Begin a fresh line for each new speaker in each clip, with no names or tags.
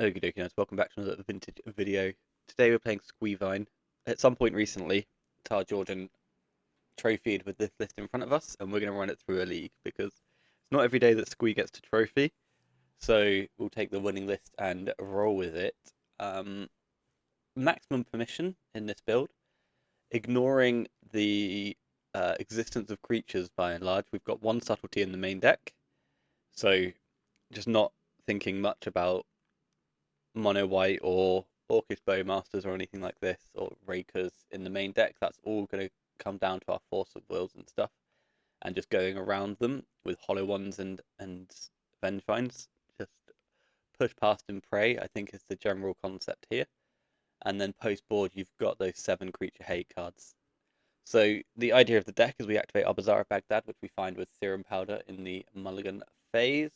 Okie dokie, guys. Welcome back to another vintage video. Today we're playing SqueeVine. At some point recently, TaJoordan trophied with this list in front of us, and we're going to run it through a league because it's not every day that Squee gets to trophy. So we'll take the winning list and roll with it. Um, Maximum permission in this build, ignoring the existence of creatures by and large. We've got one subtlety in the main deck, so just not thinking much about mono white or Orcish Bowmasters or anything like this, or Rakers in the main deck. That's all going to come down to our Force of Wills and stuff, and just going around them with Hollow Ones and Vengevines. Just push past and pray, I think, is the general concept here. And then post board, you've got those 7 creature hate cards. So the idea of the deck is we activate our Bazaar of Baghdad, which we find with Serum Powder in the Mulligan phase.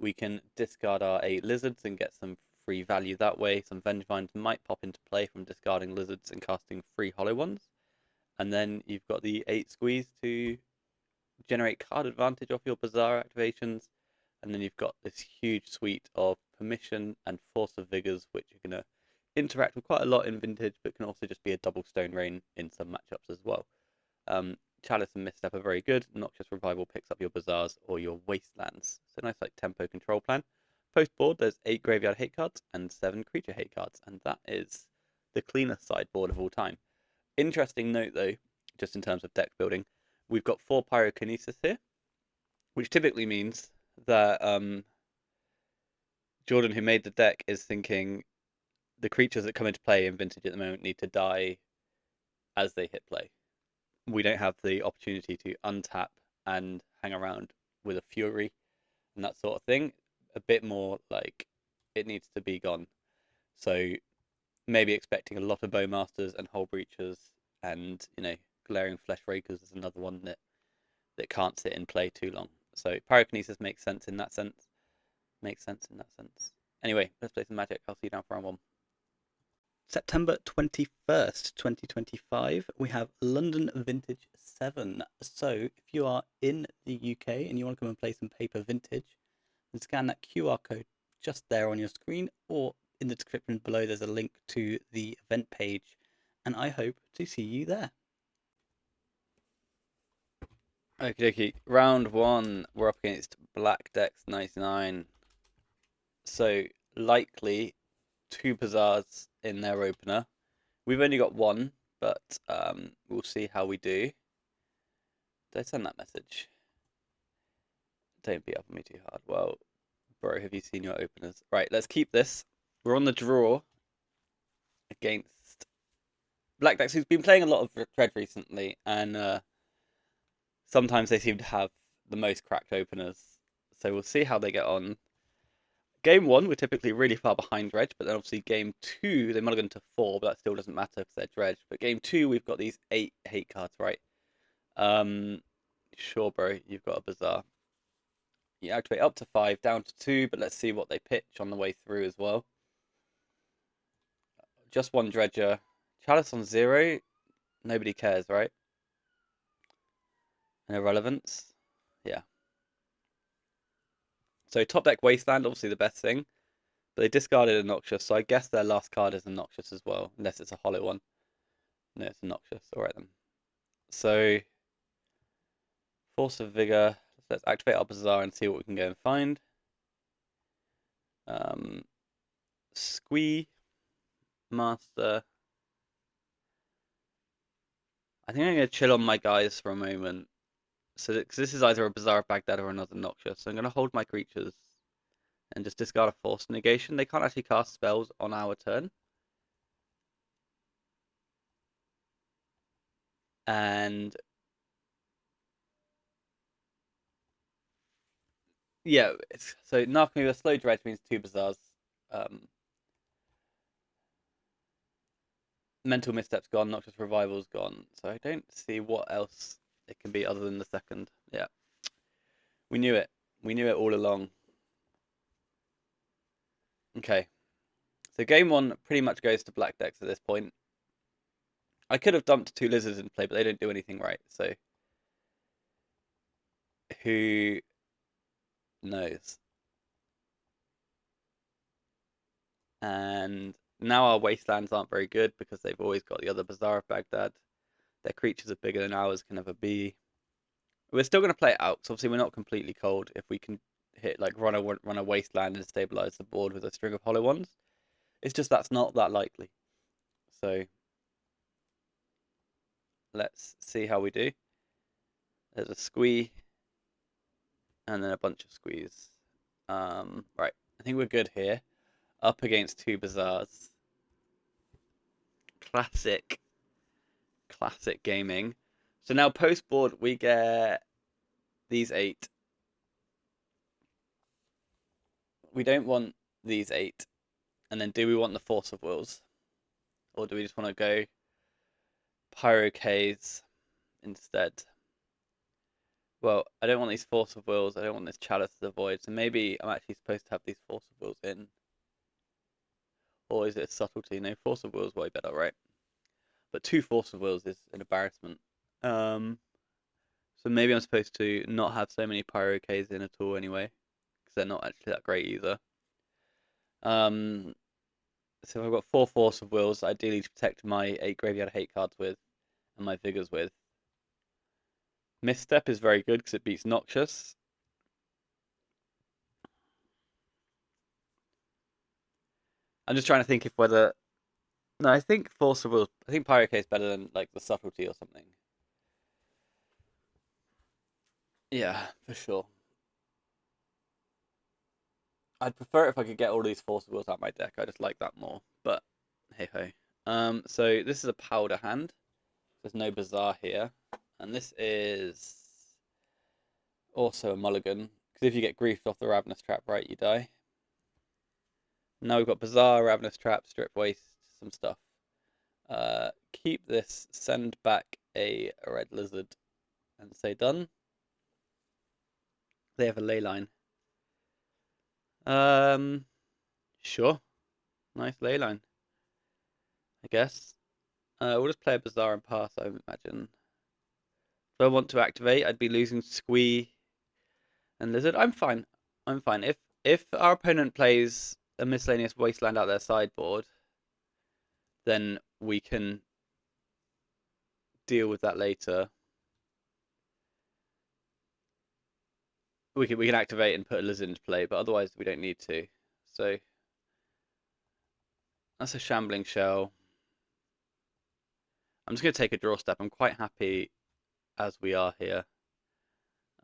We can discard our 8 lizards and get some free value that way. Some Vengevines might pop into play from discarding lizards and casting 3 hollow ones. And then you've got the 8 squeeze to generate card advantage off your Bazaar activations. And then you've got this huge suite of Permission and Force of Vigors, which are going to interact with quite a lot in Vintage, but can also just be a double Stone Rain in some matchups as well. Chalice and Misstep are very good. Noxious Revival picks up your Bazaars or your Wastelands. So nice like tempo control plan. Post board, there's 8 graveyard hate cards and 7 creature hate cards, and that is the cleanest sideboard of all time. Interesting note though, just in terms of deck building, we've got 4 Pyrokinesis here, which typically means that Jordan, who made the deck, is thinking the creatures that come into play in Vintage at the moment need to die as they hit play. We don't have the opportunity to untap and hang around with a Fury and that sort of thing. A bit more like it needs to be gone. So maybe expecting a lot of Bowmasters and Hull Breachers and, Glaring Flesh Rakers is another one that can't sit in play too long. So Pyrokinesis makes sense in that sense. Anyway, let's play some Magic. I'll see you down for round 1. September 21st, 2025, we have London Vintage 7. So if you are in the UK and you want to come and play some paper Vintage, then scan that QR code just there on your screen, or in the description below there's a link to the event page, and I hope to see you there. Okie dokie, round 1, we're up against Black Decks 99. So likely 2 Bazaars in their opener. We've only got 1, but we'll see how we do. Did I send that message? Don't be up on me too hard. Well, bro, have you seen your openers? Right, let's keep this. We're on the draw against Black Decks, who's been playing a lot of Dredge recently, and sometimes they seem to have the most cracked openers. So we'll see how they get on. Game 1, we're typically really far behind Dredge, but then obviously game 2, they mulligan to 4, but that still doesn't matter because they're Dredge. But game 2, we've got these 8 hate cards, right? Sure, bro, you've got a Bazaar. You activate up to 5, down to 2, but let's see what they pitch on the way through as well. Just 1 Dredger. Chalice on 0, nobody cares, right? And Irrelevance, yeah. So top deck Wasteland, obviously the best thing. But they discarded a Noxious, so I guess their last card is a Noxious as well, unless it's a hollow one. No, it's a Noxious. Alright then. So, Force of Vigor. Let's activate our Bazaar and see what we can go and find. Squee. Master. I think I'm going to chill on my guys for a moment. So, because this is either a Bazaar of Baghdad or another Noxious. So I'm going to hold my creatures and just discard a Force Negation. They can't actually cast spells on our turn. And yeah, so knocking with a slow dredge means 2 Bazaars. Mental Misstep's gone, Noxious Revival's gone, so I don't see what else it can be other than the second. Yeah. We knew it. We knew it all along. Okay. So game 1 pretty much goes to Black Decks at this point. I could have dumped 2 Lizards in play, but they don't do anything right, so who knows? And now our wastelands aren't very good because they've always got the other Bazaar of Baghdad. Their creatures are bigger than ours can ever be. We're still going to play it out, so obviously we're not completely cold if we can hit like run a wasteland and stabilize the board with a string of hollow ones. It's just that's not that likely. So let's see how we do. There's a squee and then a bunch of squees. Right, I think we're good here. Up against two Bazaars. Classic gaming. So now post board we get these 8. We don't want these 8. And then do we want the Force of Wills? Or do we just want to go Pyro-Ks instead? Well, I don't want these Force of Wills. I don't want this Chalice of the Void. So maybe I'm actually supposed to have these Force of Wills in. Or is it a subtlety? No, Force of Wills way better, right? But 2 Force of Wills is an embarrassment. So maybe I'm supposed to not have so many Pyro-Ks in at all anyway. Because they're not actually that great either. So I've got 4 Force of Wills, ideally to protect my 8 Graveyard Hate cards with, and my Vigors with. Misstep is very good because it beats Noxious. I'm just trying to think if whether... No, I think Force of Wills... I think Pyro-K is better than, like, the Subtlety or something. Yeah, for sure. I'd prefer if I could get all these Force of Wills out of my deck. I just like that more, but hey-ho. So this is a Powder hand. There's no Bazaar here. And this is also a mulligan. Because if you get griefed off the Ravenous Trap, right, you die. Now we've got Bazaar, Ravenous Trap, Strip Waste, some stuff. Keep this, send back a red lizard, and say done. They have a ley line. Sure. Nice ley line, I guess. We'll just play a Bazaar and pass, I imagine. If I want to activate, I'd be losing Squee and Lizard. I'm fine. I'm fine. If our opponent plays a miscellaneous wasteland out their sideboard, then we can deal with that later. We can activate and put a lizard into play, but otherwise we don't need to. So that's a Shambling Shell. I'm just going to take a draw step. I'm quite happy as we are here.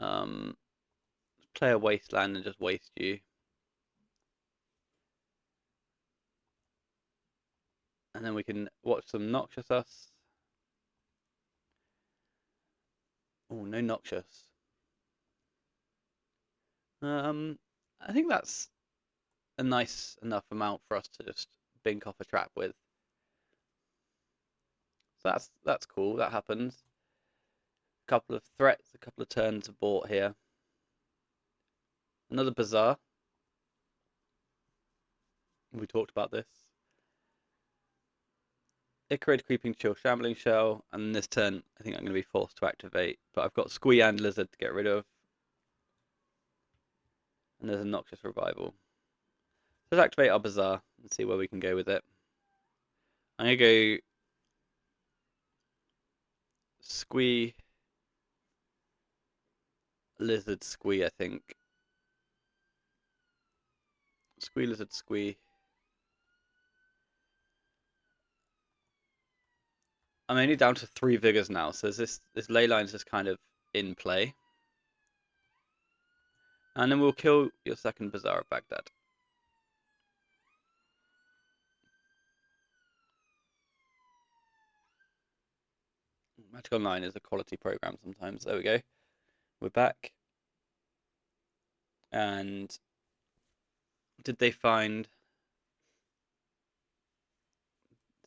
Play a wasteland and just waste you. And then we can watch some Noxious Us. Oh, no Noxious. I think that's a nice enough amount for us to just bink off a trap with. So that's cool. That happens. A couple of threats, a couple of turns of bought here. Another Bazaar. We talked about this. Icarid, Creeping Chill, Shambling Shell, and this turn I think I'm going to be forced to activate. But I've got Squee and Lizard to get rid of. And there's a Noxious Revival. So let's activate our Bazaar and see where we can go with it. I'm going to go Squee, Lizard, Squee, I think. Squee, Lizard, Squee. I'm only down to 3 Vigors now, so this ley line's just kind of in play. And then we'll kill your second Bazaar of Baghdad. Magic Online is a quality program sometimes. There we go. We're back. And did they find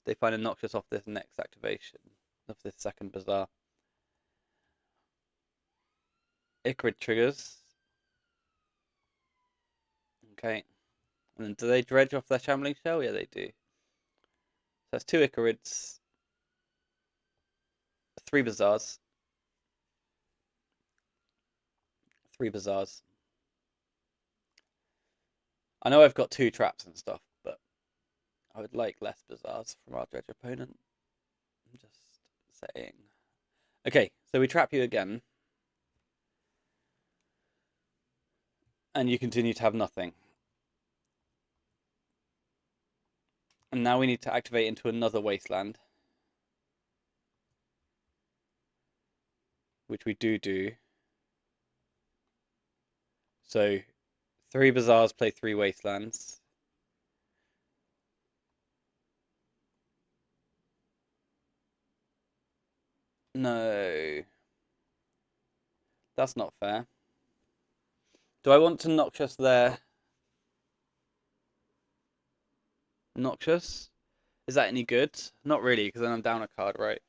a Noxious off this next activation of this second Bazaar? Icarid triggers. Okay. And then do they dredge off their Shambling Shell? Yeah, they do. So that's 2 Icarids, 3 Bazaars. 3 Bazaars. I know I've got 2 traps and stuff, but I would like less bazaars from our Dredge opponent. I'm just saying. Okay, so we trap you again. And you continue to have nothing. And now we need to activate into another wasteland. Which we do. So 3 bazaars play 3 wastelands. No. That's not fair. Do I want to Noxious there? Noxious? Is that any good? Not really, because then I'm down a card, right?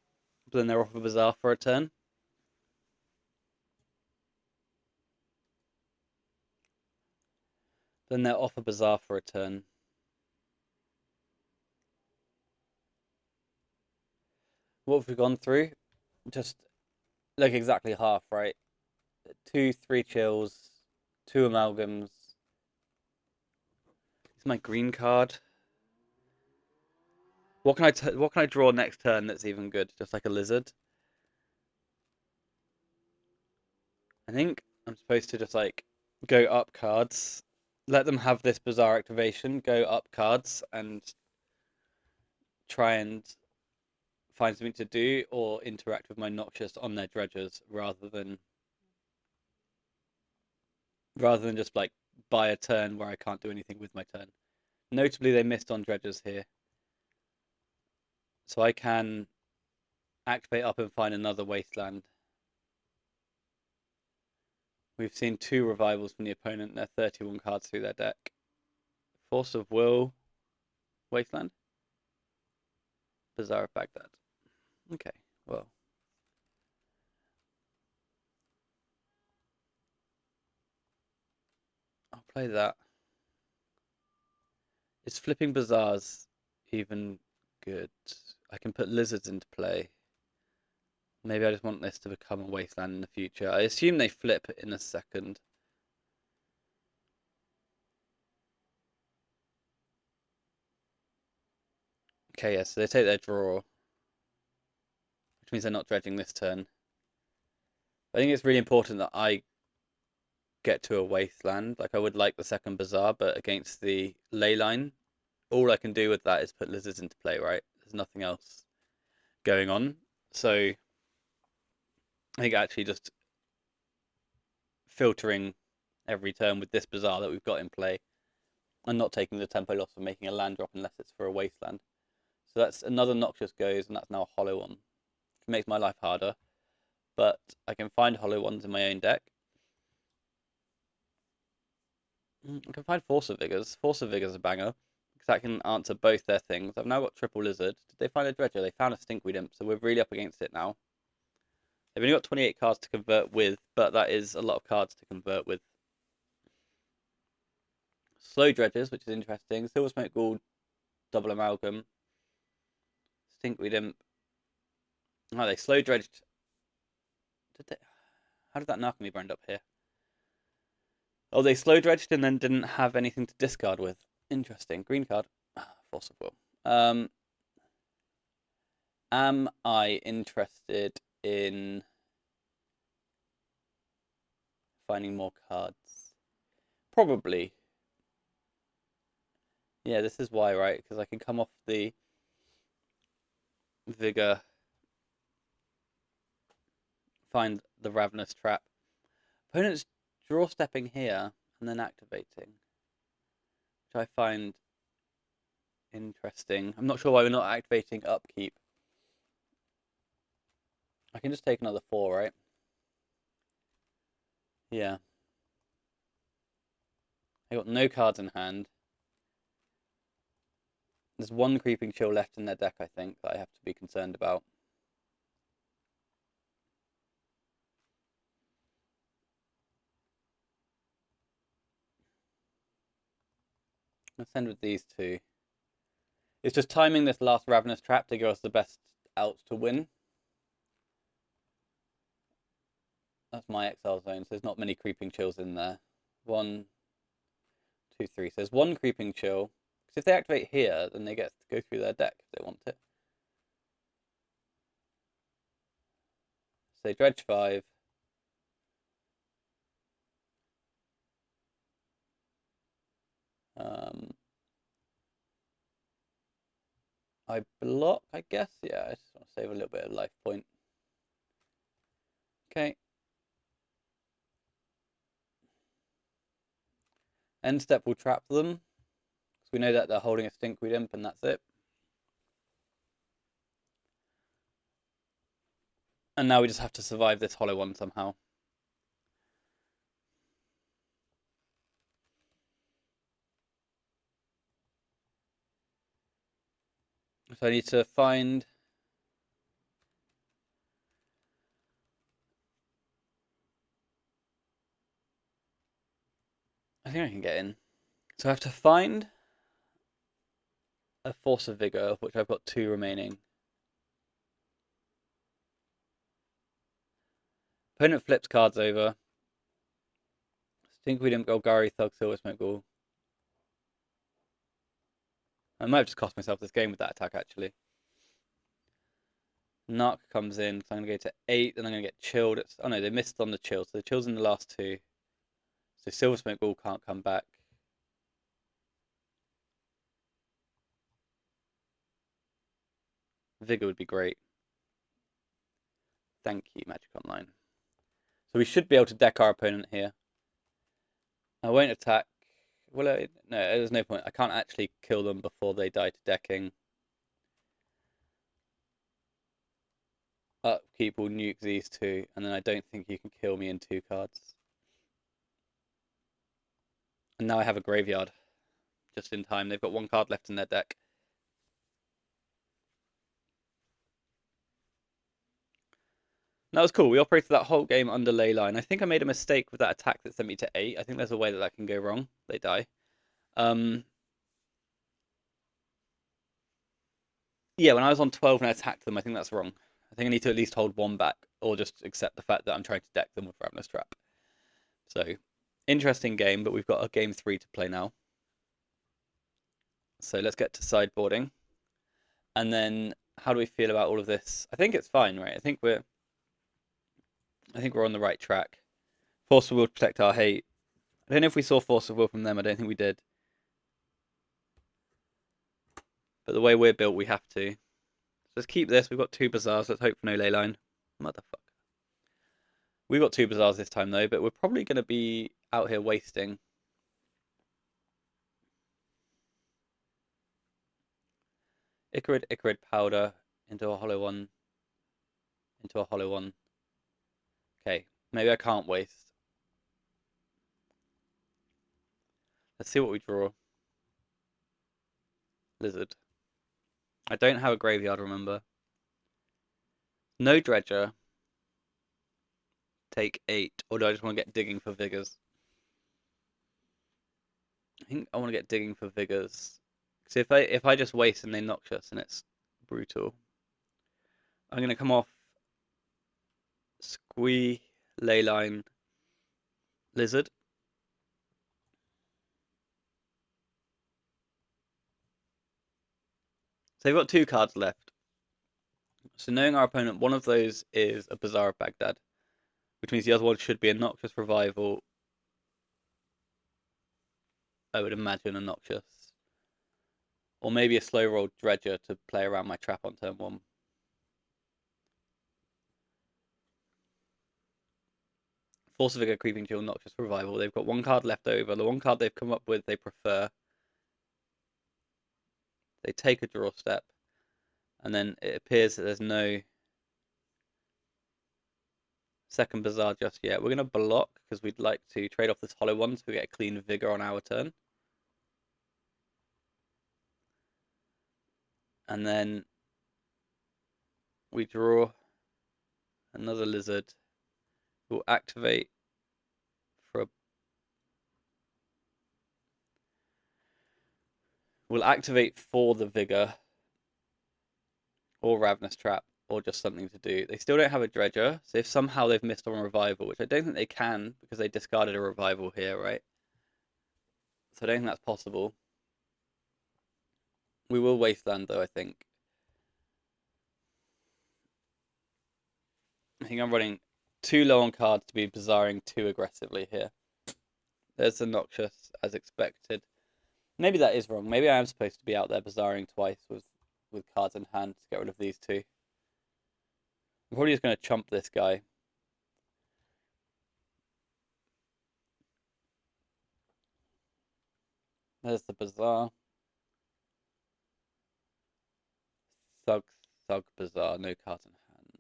But then they're off a bazaar for a turn. Then they're off a bazaar for a turn. What have we gone through? Just like exactly half, right? 2, 3 chills, 2 amalgams. It's my green card. What can I draw next turn that's even good? Just like a lizard. I think I'm supposed to just like go up cards, let them have this bizarre activation, go up cards, and try and find something to do or interact with my Noxious on their dredges rather than just like buy a turn where I can't do anything with my turn. Notably, they missed on dredges here, so I can activate up and find another wasteland. We've seen 2 revivals from the opponent. They're 31 cards through their deck. Force of Will, wasteland, Bazaar of Baghdad. Okay, well. I'll play that. Is flipping bazaars even good? I can put lizards into play. Maybe I just want this to become a wasteland in the future. I assume they flip in a second. Okay, yeah, so they take their draw. Which means they're not dredging this turn. I think it's really important that I get to a wasteland. Like, I would like the second bazaar, but against the ley line, all I can do with that is put lizards into play, right? There's nothing else going on. So I think actually just filtering every turn with this bazaar that we've got in play and not taking the tempo loss of making a land drop unless it's for a wasteland. So that's another Noxious goes, and that's now a hollow one, which makes my life harder. But I can find hollow ones in my own deck. I can find Force of Vigors. Force of Vigors is a banger, because that can answer both their things. I've now got triple lizard. Did they find a dredger? They found a stinkweed imp, so we're really up against it now. They've only got 28 cards to convert with, but that is a lot of cards to convert with. Slow dredges, which is interesting. Silver Smoke Gould, double amalgam. Stinkweed imp. Oh, they slow dredged. Did they? How did that Narcomy brand up here? Oh, they slow dredged and then didn't have anything to discard with. Interesting. Green card. Force of Will. Am I interested in finding more cards? Probably. Yeah, this is why, right? Because I can come off the Vigor, find the Ravenous Trap. Opponent's draw stepping here and then activating, which I find interesting. I'm not sure why we're not activating upkeep. I can just take another 4, right? Yeah. I got no cards in hand. There's 1 Creeping Chill left in their deck, I think, that I have to be concerned about. I'll send with these 2. It's just timing this last Ravenous Trap to give us the best outs to win. That's my exile zone, so there's not many Creeping Chills in there. 1, 2, 3. So there's 1 Creeping Chill. if they activate here, then they get to go through their deck if they want to. So Dredge 5. I block, I guess. Yeah, I just want to save a little bit of life point. Okay. End step will trap them, because we know that they're holding a Stinkweed Imp, and that's it. And now we just have to survive this hollow one somehow. So I need to find... I think I can get in. So I have to find a Force of Vigor, of which I've got 2 remaining. Opponent flips cards over. Stinkweed Imp, Golgari, Thug, Silver Smoke Ghoul. I might have just cost myself this game with that attack, actually. Narc comes in, so I'm going to go to 8, then I'm going to get chilled. Oh no, they missed on the chill, so the chill's in the last 2. So Silver Smoke Ghoul can't come back. Vigor would be great. Thank you, Magic Online. So we should be able to deck our opponent here. I won't attack. Well, no, there's no point. I can't actually kill them before they die to decking. Upkeep will nuke these 2, and then I don't think you can kill me in 2 cards. And now I have a graveyard. Just in time. They've got 1 card left in their deck. That was cool. We operated that whole game under Leyline. I think I made a mistake with that attack that sent me to 8. I think there's a way that can go wrong. They die. Yeah, when I was on 12 and I attacked them, I think that's wrong. I think I need to at least hold 1 back, or just accept the fact that I'm trying to deck them with Ravenous Trap. So, interesting game, but we've got a game 3 to play now. So let's get to sideboarding. And then, how do we feel about all of this? I think it's fine, right? I think we're on the right track. Force of Will to protect our hate. I don't know if we saw Force of Will from them. I don't think we did. But the way we're built, we have to. So let's keep this. We've got 2 Bazaars. Let's hope for no Leyline. Motherfucker. We've got 2 Bazaars this time, though, but we're probably going to be out here wasting. Icarid, Powder, into a hollow one. Into a hollow one. Okay, maybe I can't waste. Let's see what we draw. Lizard. I don't have a graveyard, remember. No Dredger. Take 8. Or do I just want to get digging for Vigors? I think I want to get digging for Vigors. Because if I just waste and they Noxious and it's brutal. I'm going to come off Squee, Leyline, Lizard. So they've got 2 cards left. So knowing our opponent, one of those is a Bazaar of Baghdad, which means the other one should be a Noxious Revival. I would imagine a Noxious. Or maybe a slow roll Dredger to play around my trap on turn 1. Force of Vigor, Creeping Chill, Noxious Revival. They've got 1 card left over. The 1 card they've come up with, they prefer. They take a draw step. And then it appears that there's no second Bazaar just yet. We're going to block because we'd like to trade off this hollow one so we get a clean Vigor on our turn. And then we draw another Lizard. We'll activate for a... We'll activate for the Vigor or Ravenous Trap or just something to do. They still don't have a Dredger, so if somehow they've missed on a Revival, which I don't think they can because they discarded a Revival here, right? So I don't think that's possible. We will wasteland though, I think. I think I'm running too low on cards to be bazaring too aggressively here. There's a Noxious as expected. Maybe that is wrong. Maybe I am supposed to be out there bazaring twice with cards in hand to get rid of these two. I'm probably just going to chump this guy. There's the Bazaar. Thug Bazaar, no cards in hand.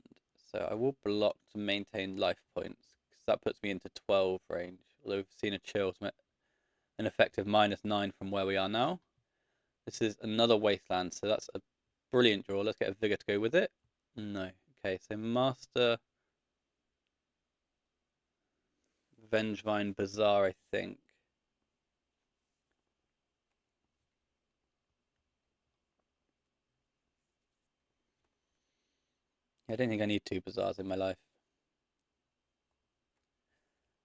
So I will block to maintain life points, because that puts me into 12 range. Although we've seen a chill, an effective -9 from where we are now. This is another Wasteland, so that's a brilliant draw. Let's get a Vigor to go with it. No. Okay, so Master Vengevine Bazaar, I think. I don't think I need 2 Bazaars in my life.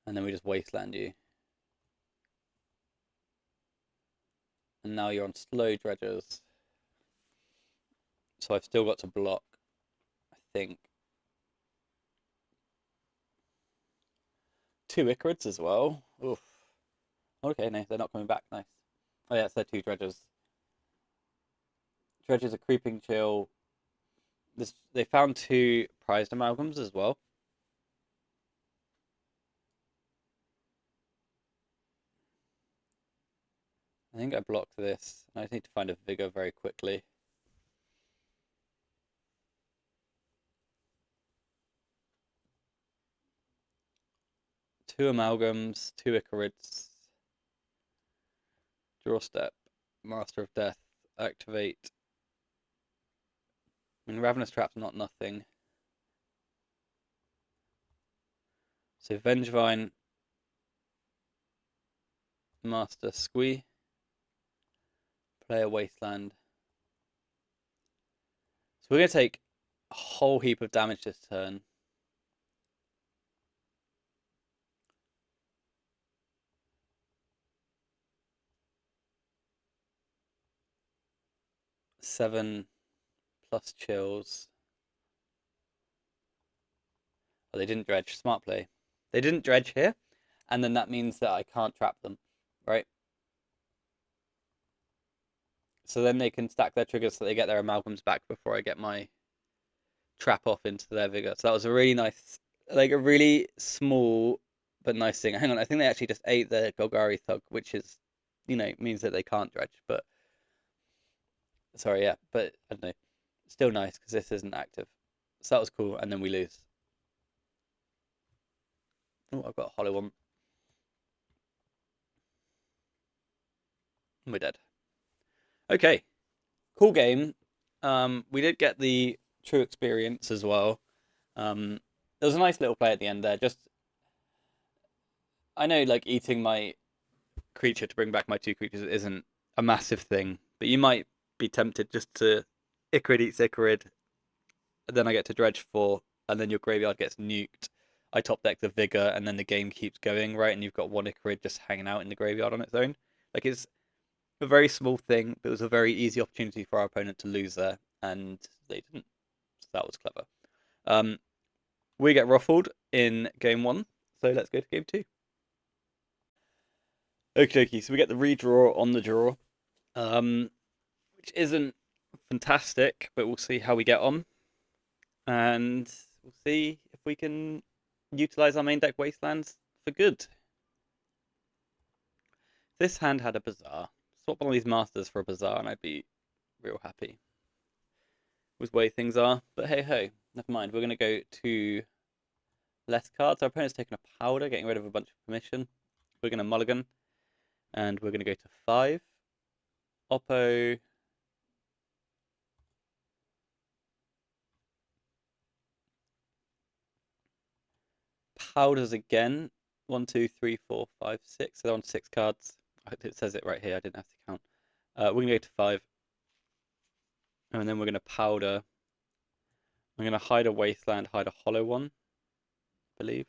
And then we just Wasteland you. And now you're on slow dredges. So I've still got to block, I think. 2 Icarids as well. Oof. Okay, no, they're not coming back. Nice. Oh yeah, it's their 2 dredges. Dredges are creeping chill. They found 2 prized amalgams as well. I think I blocked this. I just need to find a Vigor very quickly. Two amalgams, 2 Icarids. Draw step. Master of Death. Activate. I mean, Ravenous Trap's not nothing. So Vengevine. Master Squee. Play a Wasteland. So we're going to take a whole heap of damage this turn. Seven plus chills. Oh, they didn't dredge. Smart play. They didn't dredge here, and then that means that I can't trap them, right? So then they can stack their triggers so they get their amalgams back before I get my trap off into their Vigor. So that was a really nice, like a really small but nice thing. Hang on, I think they actually just ate the Golgari Thug, which is, means that they can't dredge. But sorry, yeah, but I don't know. Still nice because this isn't active. So that was cool, and then we lose. Oh, I've got a hollow one. We're dead. Okay, cool game. We did get the true experience as well. There was a nice little play at the end there. Just, I know, like eating my creature to bring back my 2 creatures isn't a massive thing, but you might be tempted just to Icarid eats Icarid, then I get to dredge 4, and then your graveyard gets nuked. I top deck the Vigor, and then the game keeps going, right? And you've got 1 Icarid just hanging out in the graveyard on its own. Like, it's a very small thing, but it was a very easy opportunity for our opponent to lose there, and they didn't. So that was clever. We get ruffled in game 1, so let's go to game 2. Okie dokie, so we get the redraw on the draw, which isn't fantastic, but we'll see how we get on. And we'll see if we can utilize our main deck Wastelands for good. This hand had a Bazaar. Swap one of these Masters for a Bazaar and I'd be real happy with the way things are. But hey ho, never mind. We're going to go to less cards. Our opponent's taking a Powder, getting rid of a bunch of permission. We're going to mulligan. And we're going to go to 5. Oppo. Powders again. 1, 2, 3, 4, 5, 6. So they're on 6 cards. It says it right here. I didn't have to count. We're going to go to 5. And then we're going to powder. I'm going to hide a Wasteland, hide a hollow one, I believe.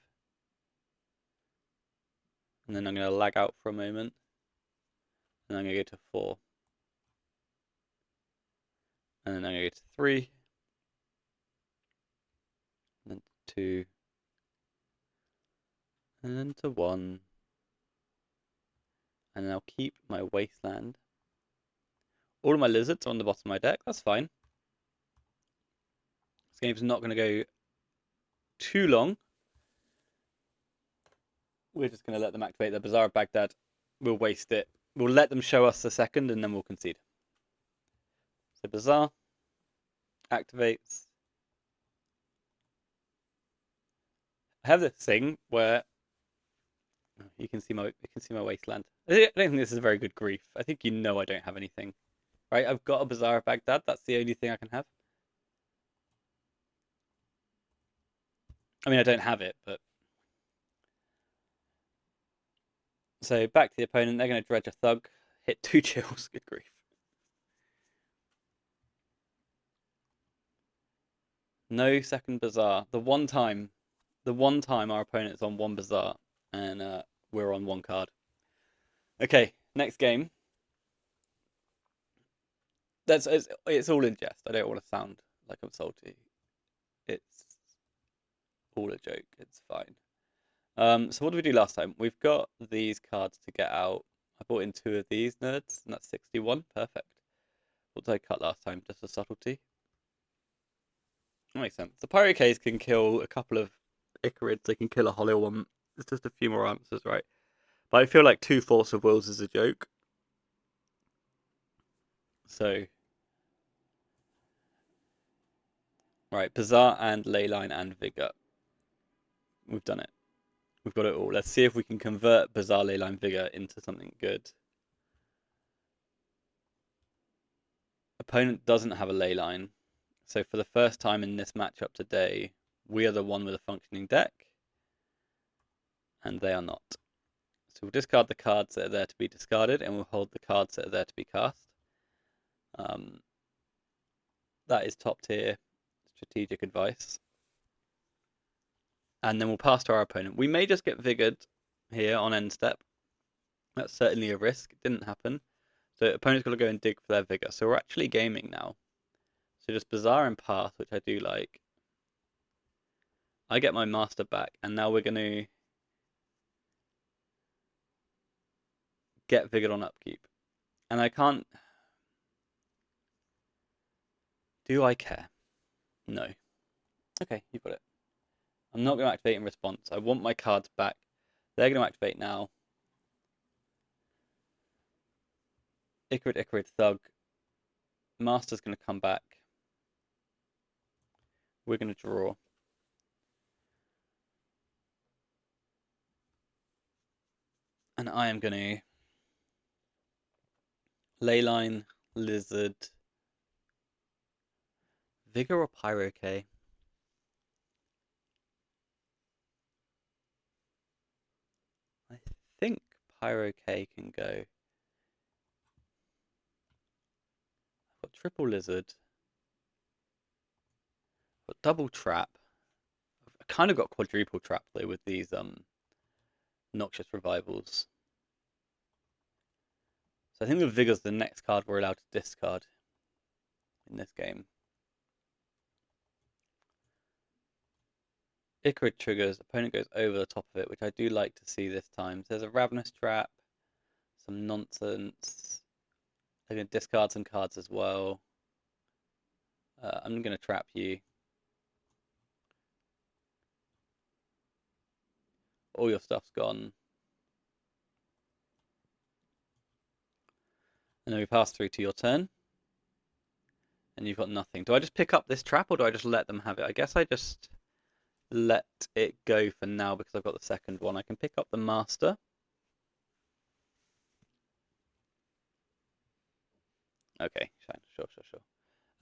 And then I'm going to lag out for a moment. And I'm going to go to 4. And then I'm going to go to 3. And then 2. And then to 1. And then I'll keep my wasteland. All of my lizards are on the bottom of my deck. That's fine. This game's not going to go too long. We're just going to let them activate the Bazaar of Baghdad. We'll waste it. We'll let them show us a second and then we'll concede. So Bazaar activates. I have this thing where you can see my wasteland. I don't think this is a very good grief. I think I don't have anything. Right, I've got a Bazaar of Baghdad. That's the only thing I can have. I mean, I don't have it, but so back to the opponent. They're going to dredge a thug, hit 2 chills. Good grief. No second Bazaar. The one time our opponent's on 1 Bazaar and we're on 1 card. Okay, next game. It's all in jest. I don't want to sound like I'm salty. It's all a joke. It's fine. So what did we do last time? We've got these cards to get out. I bought in 2 of these nerds, and that's 61. Perfect. What did I cut last time? Just a subtlety. That makes sense. The Pyrocays can kill a couple of Icarids. They can kill a Hollow one. It's just a few more answers, right? But I feel like 2 Force of Wills is a joke. So, right, Bazaar and Leyline and Vigor. We've done it. We've got it all. Let's see if we can convert Bazaar, Leyline, Vigor into something good. Opponent doesn't have a Leyline. So for the first time in this matchup today, we are the one with a functioning deck. And they are not. So we'll discard the cards that are there to be discarded, and we'll hold the cards that are there to be cast. That is top tier strategic advice. And then we'll pass to our opponent. We may just get Vigored here on end step. That's certainly a risk. It didn't happen. So opponent's got to go and dig for their Vigor. So we're actually gaming now. So just Bazaar and pass, which I do like. I get my master back, and now we're going to get Vigored on upkeep. And I can't... Do I care? No. Okay, you've got it. I'm not going to activate in response. I want my cards back. They're going to activate now. Icarid, Thug. Master's going to come back. We're going to draw. And I am going to Leyline, Lizard, Vigor or Pyrocay? I think Pyrocay can go. I've got triple Lizard. I've got double Trap. I've kind of got quadruple Trap though with these Noxious Revivals. So I think the Vigor's the next card we're allowed to discard in this game. Icarid triggers, opponent goes over the top of it, which I do like to see this time. So there's a Ravenous Trap, some nonsense. They're going to discard some cards as well. I'm going to trap you. All your stuff's gone. And then we pass through to your turn. And you've got nothing. Do I just pick up this trap or do I just let them have it? I guess I just let it go for now because I've got the second one. I can pick up the master. Okay, sure.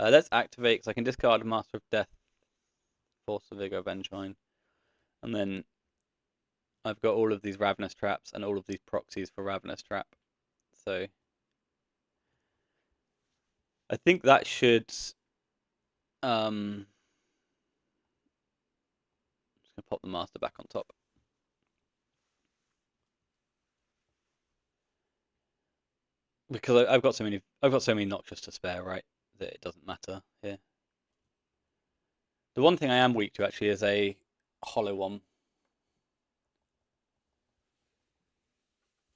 Let's activate because I can discard Master of Death, Force of Vigor, Vengevine. And then I've got all of these Ravenous Traps and all of these proxies for Ravenous Trap. So I think that should... I'm just going to pop the Master back on top. Because I've got so many Noxious to spare, right? that it doesn't matter here. The one thing I am weak to actually is a hollow one.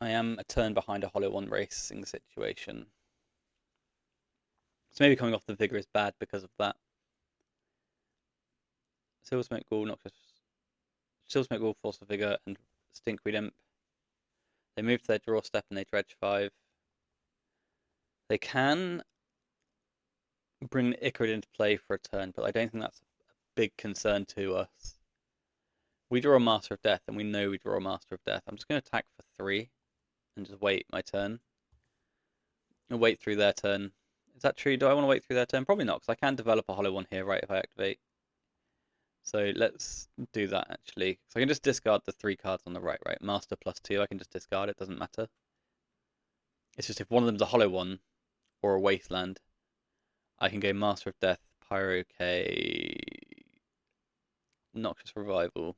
I am a turn behind a hollow one racing situation. So maybe coming off the Vigor is bad because of that. Silver Smoke Ghoul, Noxious. Silver Smoke Ghoul, Force of Vigor, and Stinkweed Imp. They move to their draw step and they dredge 5. They can bring Icarid into play for a turn, but I don't think that's a big concern to us. We draw a Master of Death, and we know we draw a Master of Death. I'm just going to attack for 3 and just wait my turn. I'll wait through their turn. Is that true? Do I want to wait through their turn? Probably not, because I can develop a hollow one here, right, if I activate. So let's do that, actually. So I can just discard the 3 cards on the right, right? Master +2, I can just discard it, doesn't matter. It's just if one of them's a hollow one, or a wasteland, I can go Master of Death, Pyroke, Noxious Revival,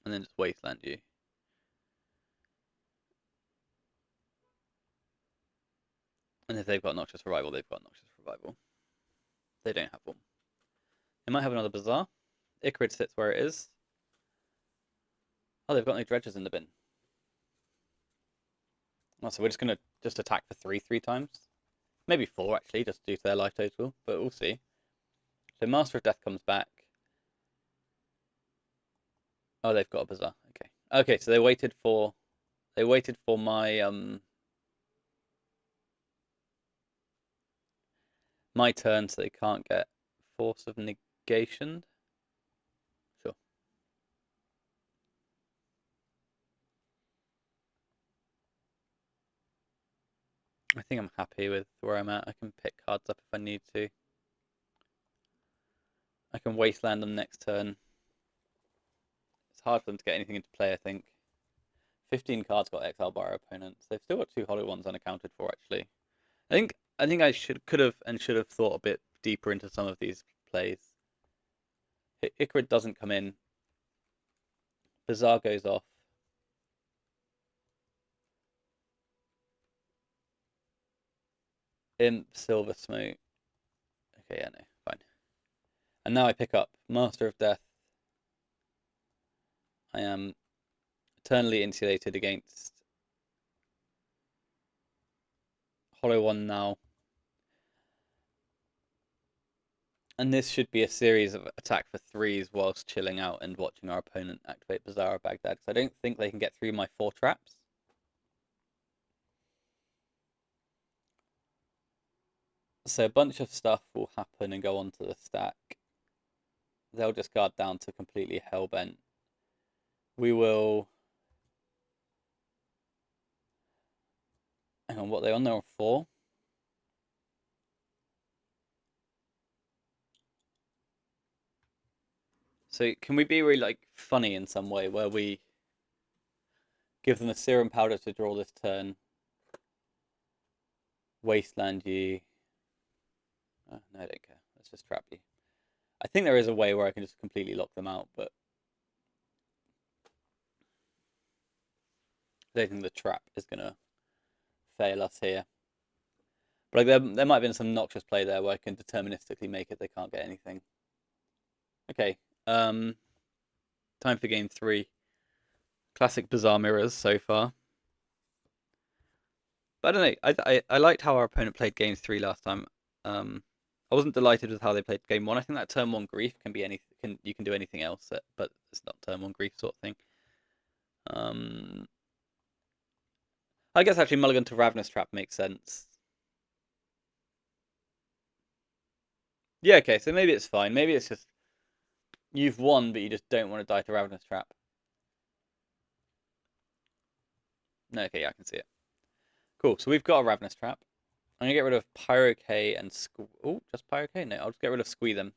and then just wasteland you. And if they've got Noxious Revival, they've got Noxious Revival. They don't have one. They might have another Bazaar. Icarid sits where it is. Oh, they've got no dredges in the bin. Oh, so we're just going to attack for 3 times. Maybe 4, actually, just due to their life total, but we'll see. So Master of Death comes back. Oh, they've got a Bazaar. Okay. Okay, so they waited for my turn, so they can't get Force of Negation. Sure. I think I'm happy with where I'm at. I can pick cards up if I need to. I can wasteland them next turn. It's hard for them to get anything into play, I think. 15 cards got exiled by our opponents. They've still got 2 hollow ones unaccounted for, actually. I think I should have thought a bit deeper into some of these plays. Icarid doesn't come in. Bazaar goes off. Imp, Silver Smoke. Okay, yeah, no, fine. And now I pick up Master of Death. I am eternally insulated against hollow one now. And this should be a series of attack for 3s whilst chilling out and watching our opponent activate Bazaar of Baghdad. Because I don't think they can get through my 4 traps. So a bunch of stuff will happen and go onto the stack. They'll discard down to completely hellbent. We will... Hang on, what are they on? They're on 4. So can we be really like funny in some way where we give them a serum powder to draw this turn, wasteland you? Oh, no, I don't care. Let's just trap you. I think there is a way where I can just completely lock them out, but I don't think the trap is gonna fail us here. But like there might have been some noxious play there where I can deterministically make it they can't get anything. Okay. Time for game 3. Classic Bazaar mirrors so far. But I don't know. I liked how our opponent played game 3 last time. I wasn't delighted with how they played game 1. I think that turn 1 grief can be anything. You can do anything else, but it's not turn 1 grief sort of thing. I guess actually mulligan to Ravenous Trap makes sense. Yeah, okay, so maybe it's fine. Maybe it's just you've won, but you just don't want to die to Ravenous Trap. No, okay, yeah, I can see it. Cool, so we've got a Ravenous Trap. I'm going to get rid of Pyroke and Oh, just Pyroke? No, I'll just get rid of Squee them.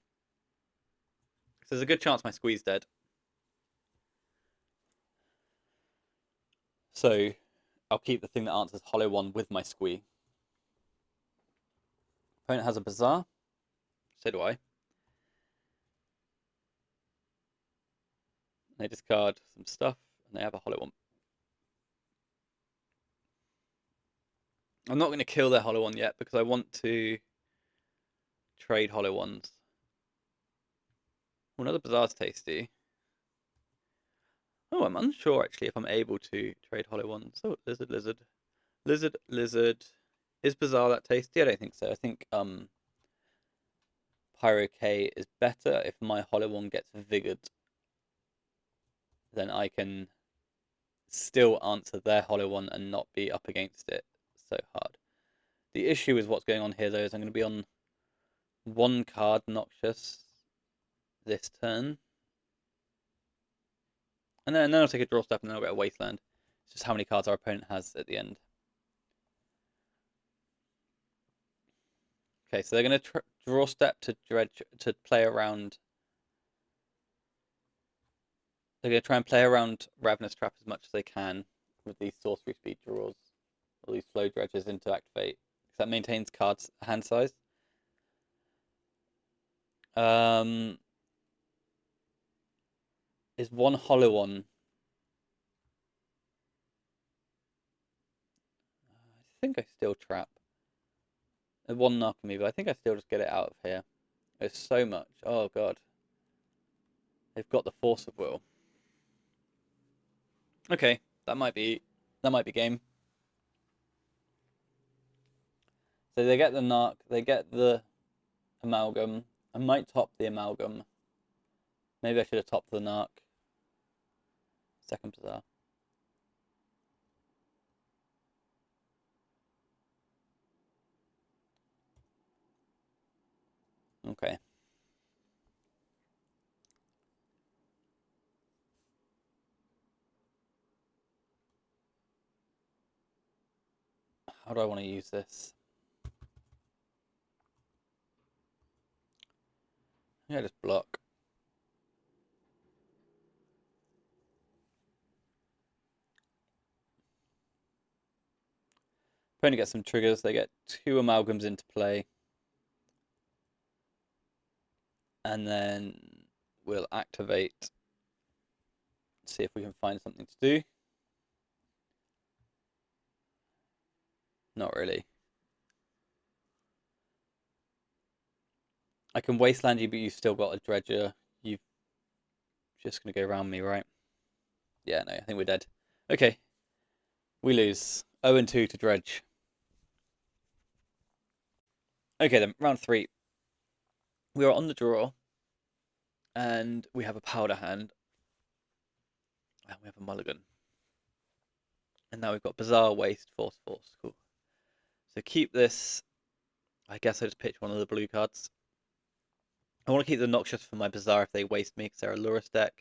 So there's a good chance my Squee's dead. So I'll keep the thing that answers hollow one with my Squee. Opponent has a Bazaar. So do I. They discard some stuff, and they have a hollow one. I'm not going to kill their hollow one yet, because I want to trade hollow ones. Well, another Bazaar's tasty. Oh, I'm unsure actually if I'm able to trade hollow ones. Oh, lizard, lizard, lizard, lizard. Is Bazaar that tasty? I don't think so. I think Pyro K is better. If my hollow one gets vigored, then I can still answer their hollow one and not be up against it so hard. The issue is what's going on here though is I'm going to be on one card Noxious this turn. And then I'll take a draw step and then I'll get a Wasteland. It's just how many cards our opponent has at the end. Okay, so they're going to draw step to Dredge to play around. They're going to try and play around Ravenous Trap as much as they can with these sorcery speed draws, or these flow dredges into activate, because that maintains cards hand size. Is one hollow one? I think I still trap. One knock me, but I think I still just get it out of here. There's so much. Oh god. They've got the force of will. Okay, that might be game. So they get the narc, they get the amalgam. I might top the amalgam. Maybe I should have topped the narc. Second Bazaar. Okay. How do I want to use this? Yeah, just block. Opponent gets some triggers. They get 2 amalgams into play. And then we'll activate. See if we can find something to do. Not really. I can wasteland you, but you've still got a dredger. You've just going to go around me, right? Yeah, no, I think we're dead. Okay. We lose. 0-2 to Dredge. Okay then, round 3. We are on the draw. And we have a powder hand. And we have a mulligan. And now we've got Bazaar, Waste, Force, Force. Cool. So keep this. I guess I just pitch one of the blue cards. I want to keep the Noxious for my Bazaar if they waste me, because they're a Lurrus deck.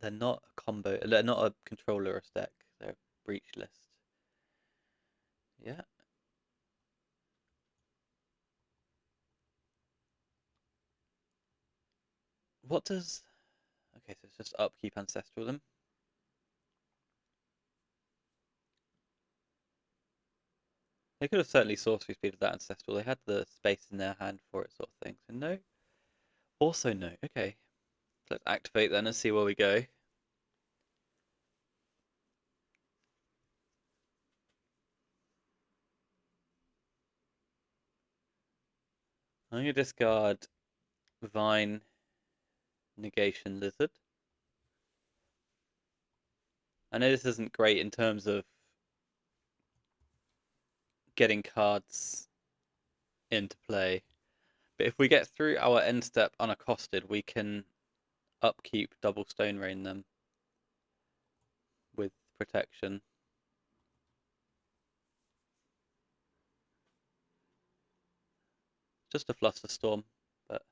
They're not a combo. They're not a control Lurrus deck. They're a breach list. Yeah. What does... Okay, so it's just upkeep Ancestral them. They could have certainly sorcery speeded that Ancestral. They had the space in their hand for it, sort of thing. So no. Also no. Okay. Let's activate then and see where we go. I'm going to discard Vine, Negation, Lizard. I know this isn't great in terms of getting cards into play, but if we get through our end step unaccosted, we can upkeep double Stone Rain them with protection. Just a Flusterstorm, but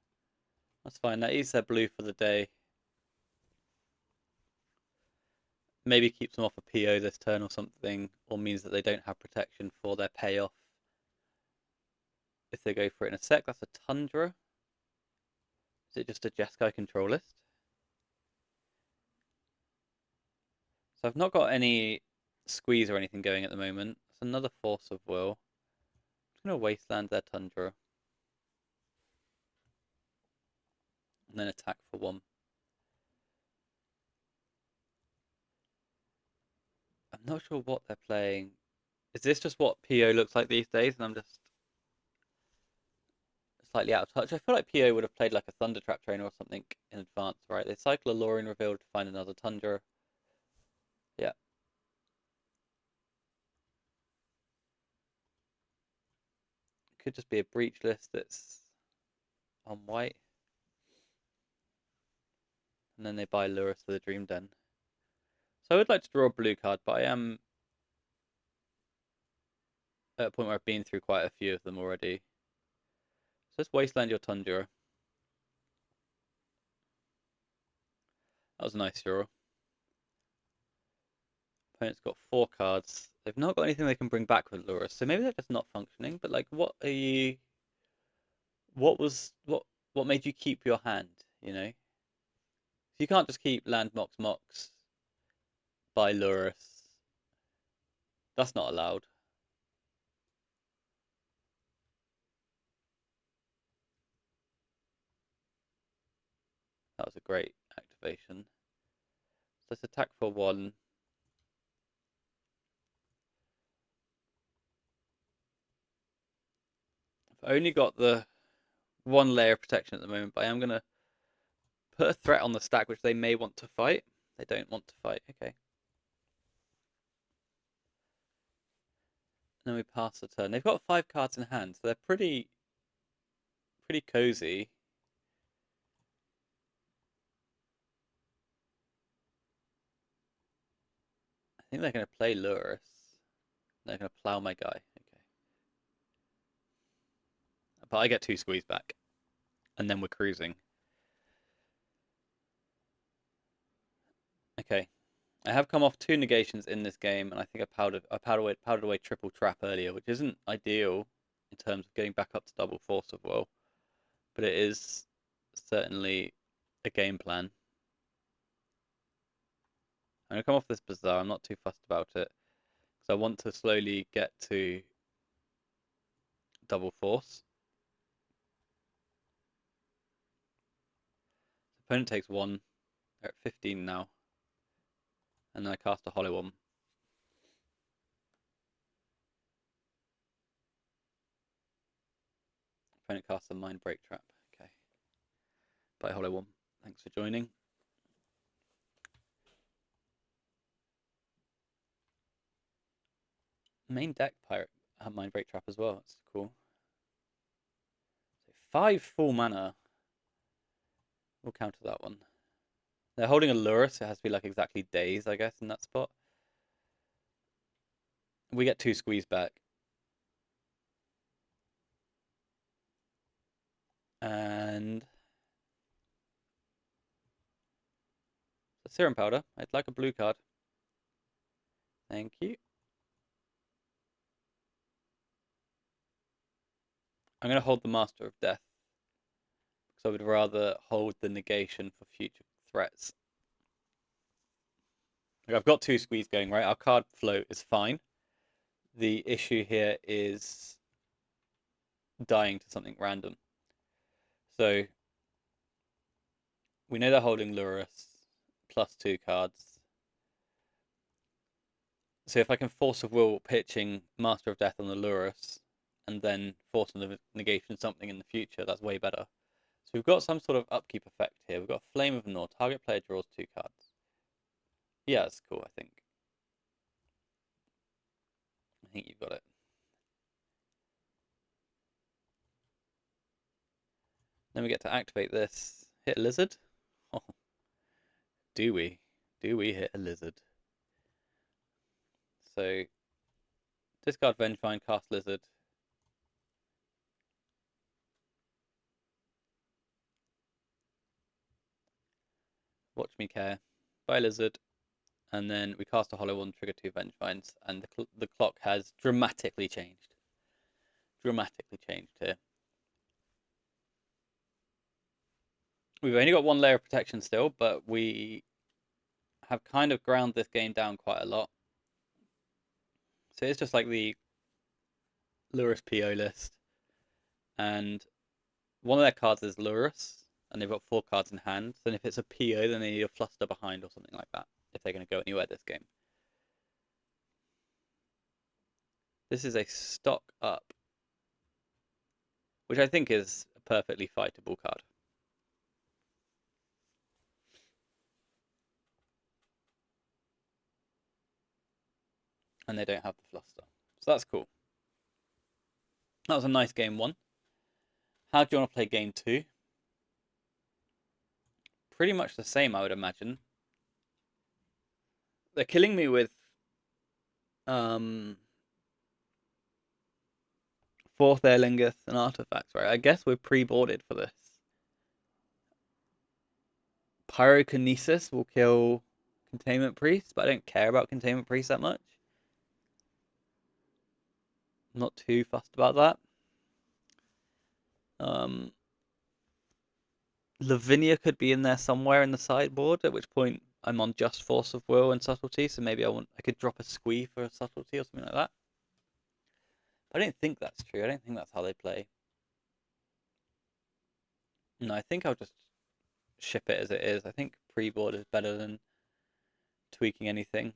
that's fine. That eats their blue for the day. Maybe keeps them off a PO this turn or something, or means that they don't have protection for their payoff. If they go for it in a sec, that's a Tundra. Is it just a Jeskai control list? So I've not got any squeeze or anything going at the moment. It's another Force of Will. I'm just going to Wasteland their Tundra. And then attack for 1. I'm not sure what they're playing. Is this just what PO looks like these days? And I'm just slightly out of touch. I feel like PO would have played like a Thunder Trap trainer or something in advance, right? They cycle a Lorien reveal to find another Tundra. Yeah. Could just be a breach list that's on white. And then they buy Lurrus for the Dream Den. So I would like to draw a blue card, but I am at a point where I've been through quite a few of them already. So let's Wasteland your Tundra. That was a nice draw. Opponent's got 4 cards. They've not got anything they can bring back with Lurrus, so maybe they're just not functioning. But like, what are you? What made you keep your hand? You know, so you can't just keep land mox by Lurrus. That's not allowed. That was a great activation. So let's attack for 1. I've only got the 1 layer of protection at the moment, but I am gonna put a threat on the stack which they may want to fight. They don't want to fight. Okay. And then we pass the turn. They've got 5 cards in hand, so they're pretty cozy. I think they're going to play Lurrus. They're going to plow my guy. Okay. But I get 2 squeeze back. And then we're cruising. Okay. I have come off 2 negations in this game, and I think I powdered away triple trap earlier, which isn't ideal in terms of getting back up to double force of will. But it is certainly a game plan. I'm going to come off this Bazaar. I'm not too fussed about it. Because I want to slowly get to double force. The opponent takes 1. They're at 15 now. And then I cast a Hollow One. Opponent casts a Mind Break Trap. Okay. Bye, Hollow One. Thanks for joining. Main deck Pirate have Mind Break Trap as well. That's cool. So 5 full mana. We'll counter that one. They're holding a Lurrus, so it has to be like exactly days, I guess, in that spot. We get 2 squeeze back. And a Serum Powder. I'd like a blue card. Thank you. I'm going to hold the Master of Death. Because I would rather hold the negation for future threats. Like I've got 2 squeeze going, right? Our card flow is fine. The issue here is dying to something random. So we know they're holding Lurrus plus 2 cards. So if I can force of will pitching Master of Death on the Lurrus and then force the negation something in the future, that's way better. So we've got some sort of upkeep effect here. We've got Flame of Nor. Target player draws 2 cards. Yeah, that's cool, I think. I think you've got it. Then we get to activate this. Hit a lizard. Oh, do we? Do we hit a lizard? So discard Vengevine, cast lizard. Watch me care. Buy lizard. And then we cast a Hollow One, trigger 2 Vengevines, and the clock has dramatically changed. Dramatically changed here. We've only got 1 layer of protection still, but we have kind of ground this game down quite a lot. So it's just like the Lurrus PO list. And one of their cards is Lurrus, and they've got 4 cards in hand. And if it's a PO, then they need a Fluster behind or something like that, if they're going to go anywhere this game. This is a stock up, which I think is a perfectly fightable card. And they don't have the fluster. So that's cool. That was a nice game 1. How do you want to play game 2? Pretty much the same, I would imagine. They're killing me with 4th Airlingus and artifacts, right? I guess we're pre-boarded for this. Pyrokinesis will kill Containment Priest, but I don't care about Containment Priest that much. I'm not too fussed about that. Lavinia could be in there somewhere in the sideboard, at which point I'm on just Force of Will and Subtlety, so maybe I could drop a Squee for a Subtlety or something like that. I don't think that's true. I don't think that's how they play. No, I think I'll just ship it as it is. I think pre-board is better than tweaking anything.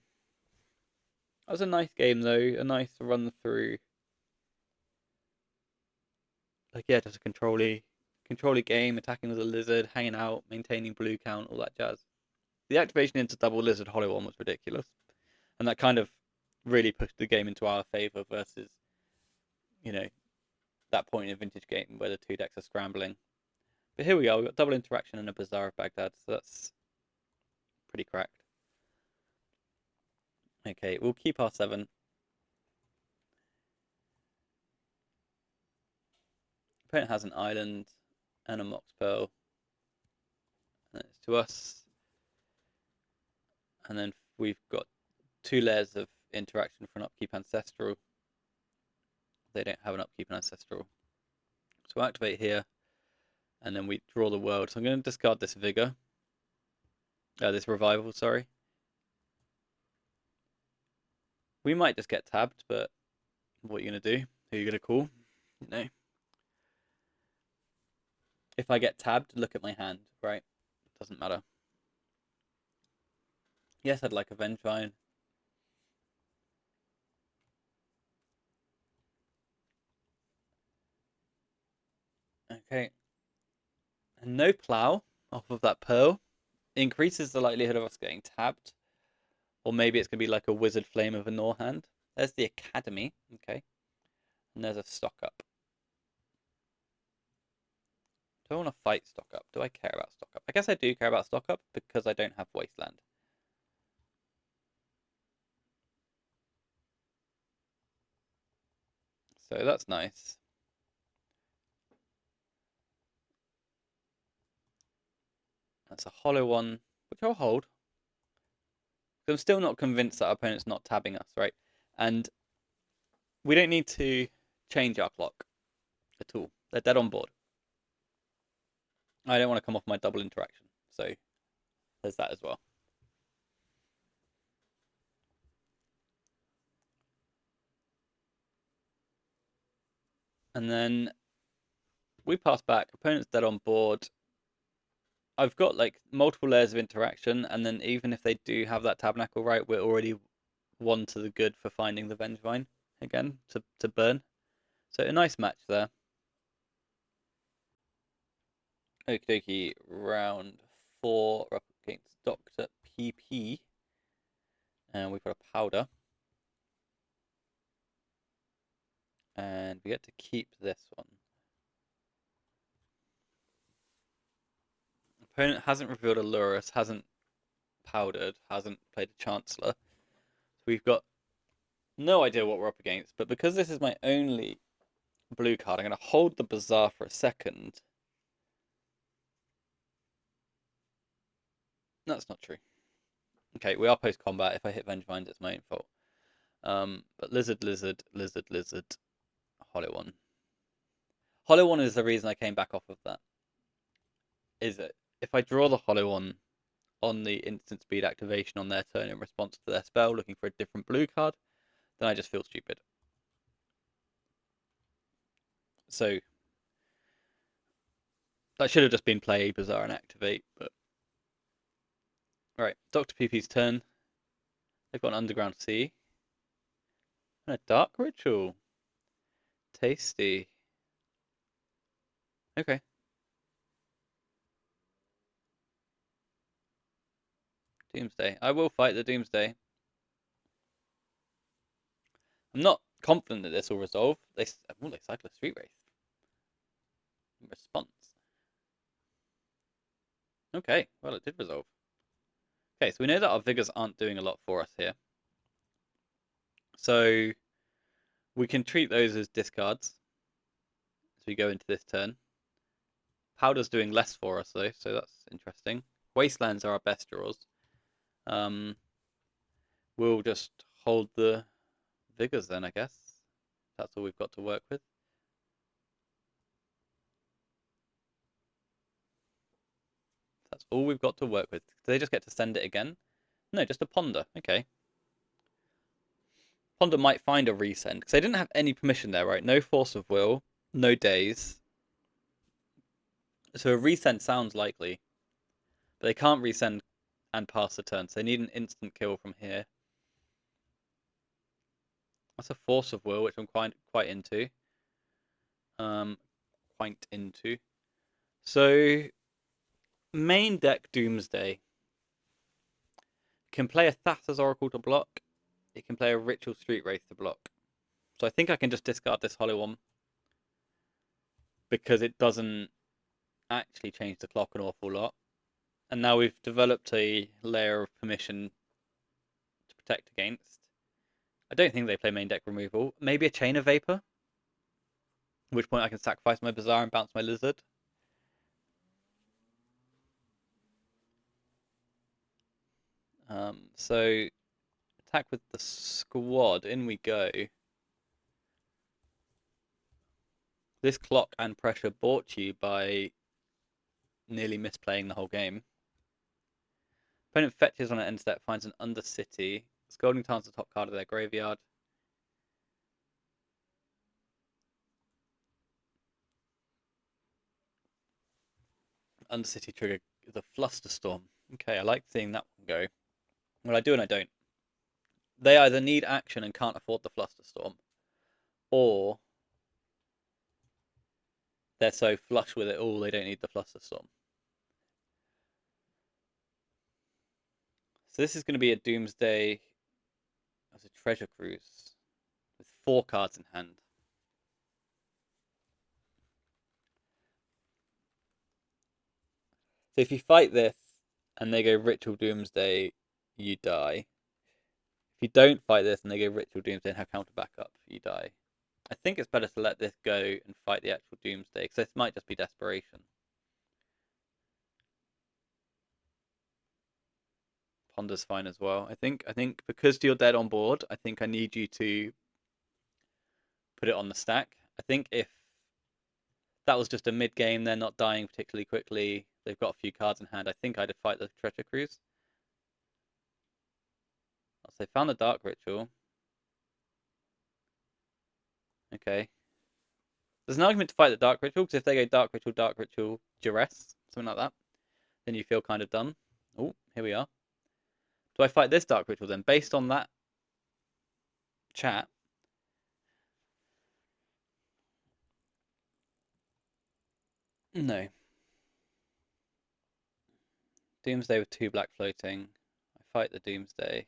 That was a nice game though, a nice run through. Like yeah, just a control-y game, attacking with a lizard, hanging out, maintaining blue count, all that jazz. The activation into double lizard hollow one was ridiculous. And that kind of really pushed the game into our favour versus, you know, that point in a vintage game where the 2 decks are scrambling. But here we are, we've got double interaction and a Bazaar of Baghdad, so that's pretty cracked. Okay, we'll keep our 7. Opponent has an island and a Mox Pearl. And it's to us. And then we've got 2 layers of interaction for an upkeep ancestral. They don't have an upkeep ancestral. So we'll activate here. And then we draw the world. So I'm going to discard this Vigor. This Revival, sorry. We might just get tabbed, but what are you going to do? Who are you going to call? No. If I get tabbed, look at my hand, right? Doesn't matter. Yes, I'd like a Vengevine. Okay. And no Plow off of that Pearl increases the likelihood of us getting tabbed. Or maybe it's going to be like a Wizard Flame of a Norhand. There's the Academy, okay. And there's a Stock Up. Do I want to fight Stock Up? Do I care about Stock Up? I guess I do care about Stock Up because I don't have Wasteland. So that's nice. That's a hollow one, which I'll hold. I'm still not convinced that our opponent's not tabbing us, right? And we don't need to change our clock at all. They're dead on board. I don't want to come off my double interaction, so there's that as well. And then we pass back. Opponent's dead on board. I've got like multiple layers of interaction, and then even if they do have that Tabernacle right, we're already 1 to the good for finding the Vengevine again to burn. So a nice match there. Okie dokie, round 4, we're up against Dr. PP. And we've got a powder. And we get to keep this one. Opponent hasn't revealed a Lurrus, hasn't powdered, hasn't played a Chancellor. So we've got no idea what we're up against. But because this is my only blue card, I'm going to hold the Bazaar for a second. That's not true. Okay, we are post-combat. If I hit Vengevines, it's my own fault. But Lizard, Lizard, Lizard, Lizard, Hollow One. Hollow One is the reason I came back off of that. Is it? If I draw the Hollow One on the instant speed activation on their turn in response to their spell, looking for a different blue card, then I just feel stupid. So that should have just been play Bazaar and activate, but alright, Dr. PP's turn. They've got an Underground Sea. And a Dark Ritual. Tasty. Okay. Doomsday. I will fight the Doomsday. I'm not confident that this will resolve. They cycle a Street Wraith. In response. Okay, well it did resolve. Okay, so we know that our Vigors aren't doing a lot for us here. So we can treat those as discards as we go into this turn. Powder's doing less for us though, so that's interesting. Wastelands are our best draws. We'll just hold the Vigors then, I guess. That's all we've got to work with. That's all we've got to work with. Do they just get to send it again? No, just a Ponder. Okay. Ponder might find a resend, because they didn't have any permission there, right? No force of will, no days. So a resend sounds likely. But they can't resend and pass the turn, so they need an instant kill from here. That's a force of will, which I'm quite into. Quite into. So main deck Doomsday can play a Thassa's Oracle to block. It can play a Ritual Street Wraith to block. So I think I can just discard this Hollow One because it doesn't actually change the clock an awful lot. And now we've developed a layer of permission to protect against. I don't think they play main deck removal. Maybe a Chain of Vapor. At which point I can sacrifice my Bazaar and bounce my Lizard. So attack with the squad. In we go. This clock and pressure brought you by nearly misplaying the whole game. Opponent fetches on an end step, finds an Undercity. Scolding Tarn's the top card of their graveyard. Undercity trigger is a Flusterstorm. Okay, I like seeing that one go. Well, I do and I don't. They either need action and can't afford the Flusterstorm, or they're so flush with it all they don't need the Flusterstorm. So this is going to be a Doomsday as a Treasure Cruise with 4 cards in hand. So if you fight this and they go Ritual Doomsday, you die. If you don't fight this and they go Ritual Doomsday and have counter backup, you die. I think it's better to let this go and fight the actual Doomsday, because this might just be desperation. Ponder's fine as well. I think because you're dead on board, I think I need you to put it on the stack. I think if that was just a mid game, they're not dying particularly quickly, they've got a few cards in hand, I think I'd fight the Treasure Cruise. So they found the Dark Ritual. Okay. There's an argument to fight the Dark Ritual, because if they go Dark Ritual, Duress, something like that, then you feel kind of done. Oh, here we are. Do I fight this Dark Ritual then? Based on that chat, no. Doomsday with 2 black floating. I fight the Doomsday.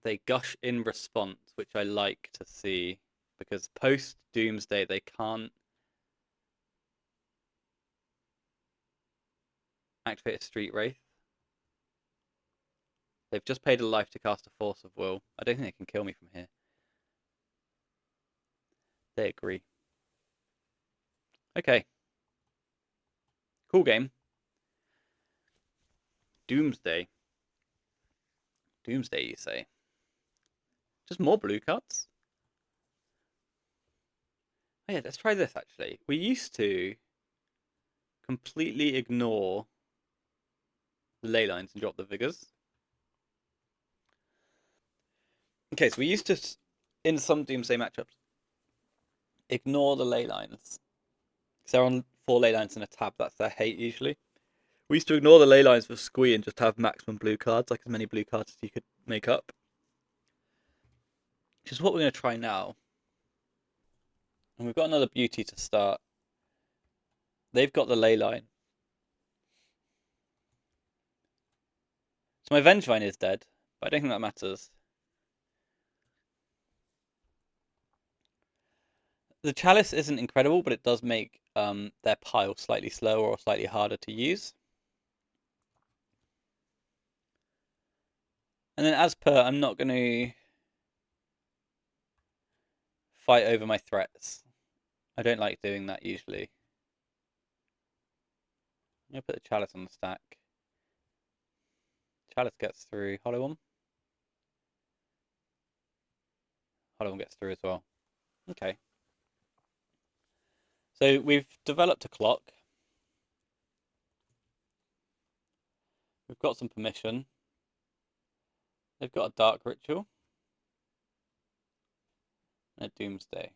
They gush in response, which I like to see, because post Doomsday they can't activate a Street Wraith. They've just paid a life to cast a Force of Will. I don't think they can kill me from here. They agree. Okay. Cool game. Doomsday. Doomsday, you say? Just more blue cards? Oh yeah, let's try this actually. We used to completely ignore the ley lines and drop the Vigors. Okay, so we used to, in some Doomsday matchups, ignore the ley lines. Because they're on 4 ley lines in a tab, that's their hate usually. We used to ignore the ley lines for squee and just have maximum blue cards, like as many blue cards as you could make up. which is what we're going to try now. And we've got another beauty to start. They've got the ley line. So my Vengevine is dead, but I don't think that matters. The Chalice isn't incredible, but it does make their pile slightly slower or slightly harder to use. And then as per, I'm not going to fight over my threats. I don't like doing that usually. I'm going to put the Chalice on the stack. Chalice gets through. Hollow One. Hollow One gets through as well. Okay. So we've developed a clock. We've got some permission. They've got a Dark Ritual. And a Doomsday.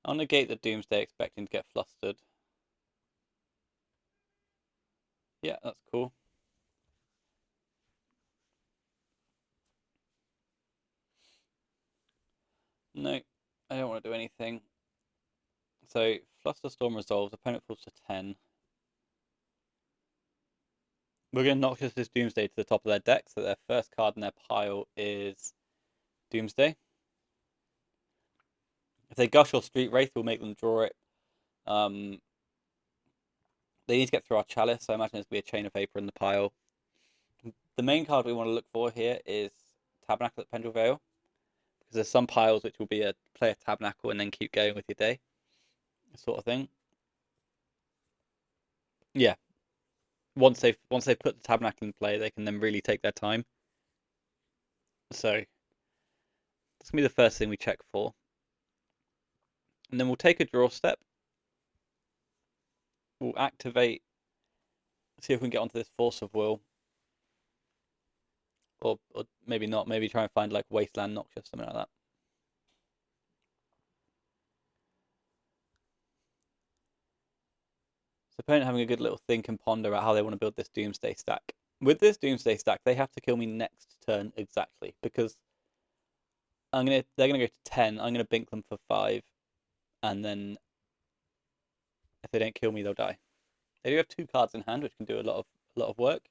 I'll negate the Doomsday expecting to get flustered. Yeah, that's cool. No, I don't want to do anything. So, Flusterstorm resolves, opponent falls to 10. We're going to knock this Doomsday to the top of their deck, so their first card in their pile is Doomsday. If they Gush or Street Wraith, we'll make them draw it. They need to get through our Chalice, so I imagine there's going to be a Chain of Vapor in the pile. The main card we want to look for here is Tabernacle at Pendle Vale, because there's some piles which will be a play a Tabernacle and then keep going with your day, sort of thing. Yeah. Once they've put the Tabernacle in play, they can then really take their time. So that's gonna be the first thing we check for. And then we'll take a draw step. We'll activate, see if we can get onto this Force of Will. Or maybe not, maybe try and find like Wasteland Noxious, something like that. So opponent having a good little think and ponder about how they want to build this Doomsday stack. With this Doomsday stack, they have to kill me next turn exactly, because they're gonna go to 10, I'm gonna bink them for 5, and then if they don't kill me, they'll die. They do have 2 cards in hand, which can do a lot of work.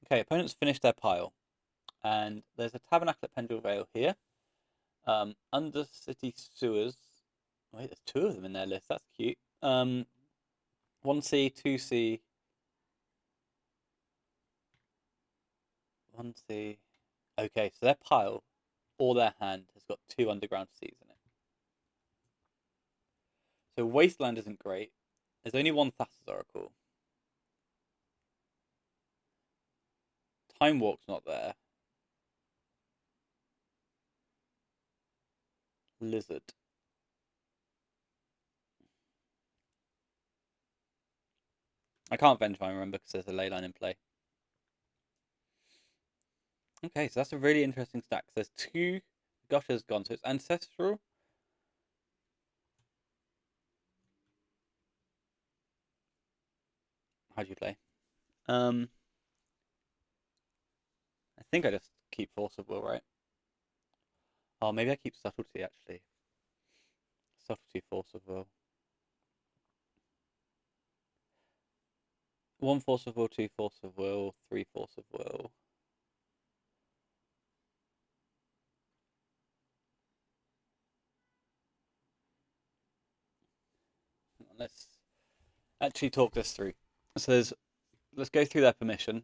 Okay, opponents finish their pile, and there's a Tabernacle at Pendle Vale here. Undercity Sewers. Wait, there's 2 of them in their list. That's cute. 1C, 2C, 1C. Okay, so their pile or their hand has got 2 Underground Seas in it. So Wasteland isn't great. There's only 1 Thassa's Oracle. Time Walk's not there. Lizard. I can't Vengevine, remember, because there's a ley line in play. Okay, so that's a really interesting stack. So there's 2 Gushers gone, so it's Ancestral. How do you play? I think I just keep Force of Will, right? Oh, maybe I keep Subtlety, actually. Subtlety, Force of Will. 1 Force of Will, 2 Force of Will, 3 Force of Will. Let's actually talk this through. So let's go through their permission.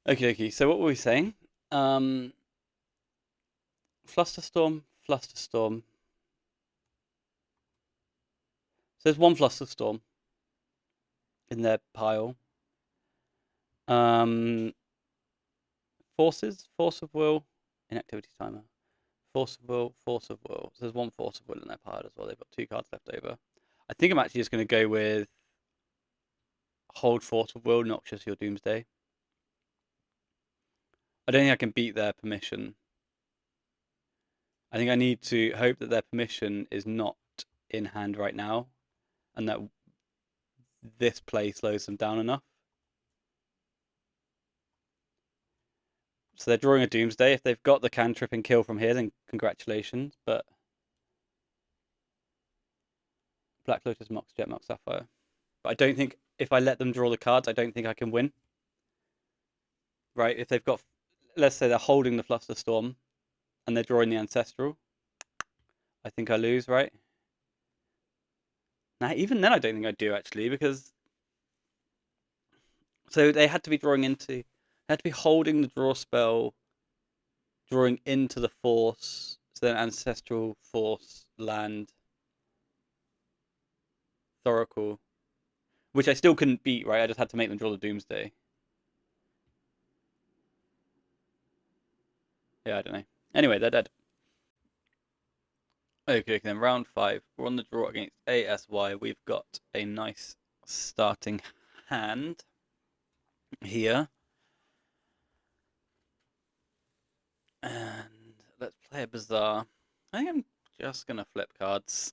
Okay. So what were we saying? Flusterstorm. So there's 1 Flusterstorm in their pile. Forces, Force of Will, Inactivity Timer. Force of Will, Force of Will. So there's 1 Force of Will in their pile as well. They've got 2 cards left over. I think I'm actually just going to go with hold Force of Will, Noxious your Doomsday. I don't think I can beat their permission. I think I need to hope that their permission is not in hand right now, and that this play slows them down enough. So they're drawing a Doomsday. If they've got the cantrip and kill from here, then congratulations. But Black Lotus, Mox, Jet, Mox, Sapphire. But I don't think if I let them draw the cards, I don't think I can win. Right? If they've got, let's say they're holding the Flusterstorm and they're drawing the Ancestral, I think I lose, right? Now, even then, I don't think I do actually, because so they had to be drawing into, they had to be holding the draw spell, drawing into the Force, so then Ancestral, Force, Land, Thoracle, which I still couldn't beat, right? I just had to make them draw the Doomsday. Yeah, I don't know. Anyway, they're dead. Okay, then round 5. We're on the draw against ASY. We've got a nice starting hand here. And let's play a Bazaar. I think I'm just going to flip cards.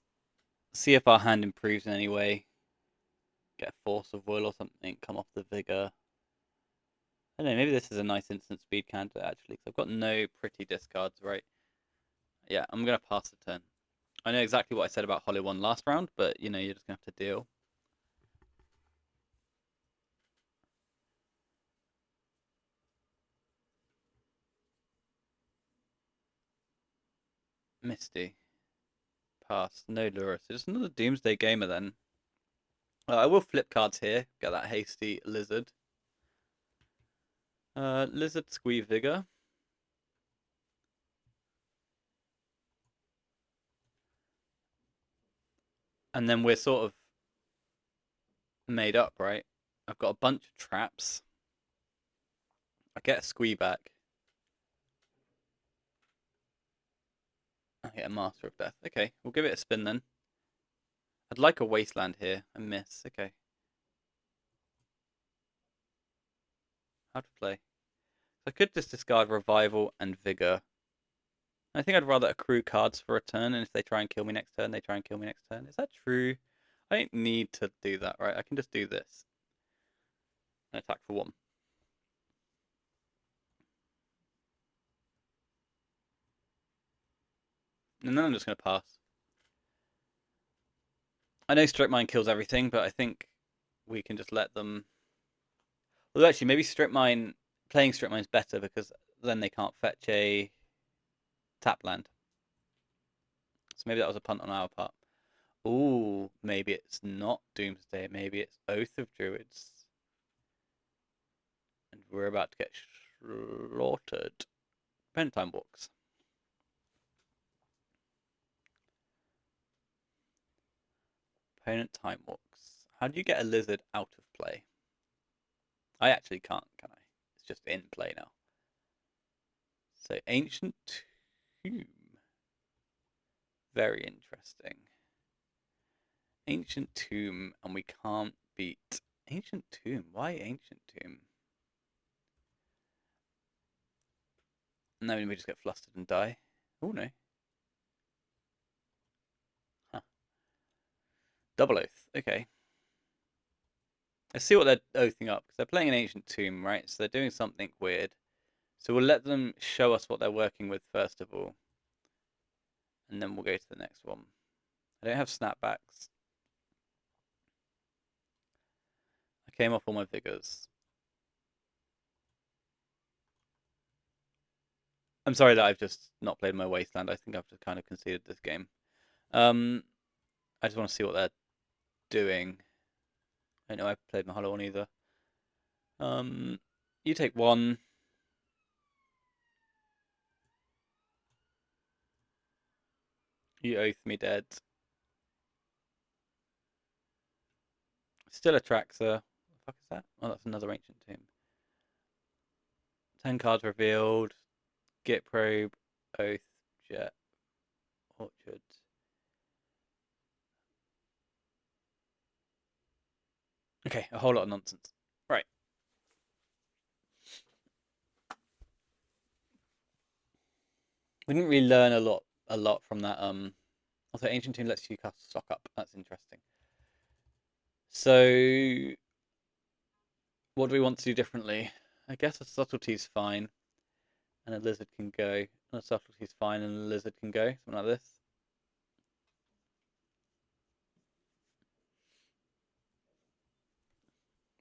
See if our hand improves in any way. Get a Force of Will or something. Come off the Vigor. I don't know, maybe this is a nice instant speed candidate actually, because I've got no pretty discards, right? Yeah, I'm going to pass the turn. I know exactly what I said about Hollow 1 last round, but you know, you're just going to have to deal. Misty. Pass. No Lurrus. Just another Doomsday Gamer then. I will flip cards here. Get that hasty Lizard. Lizard, Squee, Vigor. And then we're sort of made up, right? I've got a bunch of traps. I get a Squee back. I get a Master of Death. Okay, we'll give it a spin then. I'd like a Wasteland here. I miss. Okay. How to play. I could just discard Revival and Vigor. I think I'd rather accrue cards for a turn, and if they try and kill me next turn, they try and kill me next turn. Is that true? I don't need to do that, right? I can just do this. And attack for 1. And then I'm just going to pass. I know Strip Mine kills everything, but I think we can just let them... Well, actually, maybe Strip Mine... Playing Strip Mine is better, because then they can't fetch a tap land. So maybe that was a punt on our part. Ooh, maybe it's not Doomsday. Maybe it's Oath of Druids. And we're about to get slaughtered. Pentime Walks. Opponent Time Walks. How do you get a Lizard out of play? I actually can't, can I? It's just in play now. So, Ancient Tomb. Very interesting. Ancient Tomb, and we can't beat... Ancient Tomb? Why Ancient Tomb? And then we just get flustered and die. Oh, no. Huh. Double Oath. Okay. Let's see what they're oathing up, because they're playing an Ancient Tomb, right? So they're doing something weird. So we'll let them show us what they're working with first of all. And then we'll go to the next one. I don't have snapbacks. I came off all my Vigors. I'm sorry that I've just not played my Wasteland. I think I've just kind of conceded this game. I just want to see what they're doing. I know I played my Hollow one either. You take 1. You oath me dead. Still a Traxxer. What the fuck is that? Oh, that's another Ancient Tomb. 10 cards revealed. Git Probe, Oath, Jet, Orchard. Okay, a whole lot of nonsense. Right. We didn't really learn a lot from that. Also, Ancient Tomb lets you cast Stock Up. That's interesting. So, what do we want to do differently? I guess a subtlety's fine, and a lizard can go. A subtlety's fine, and a lizard can go. Something like this.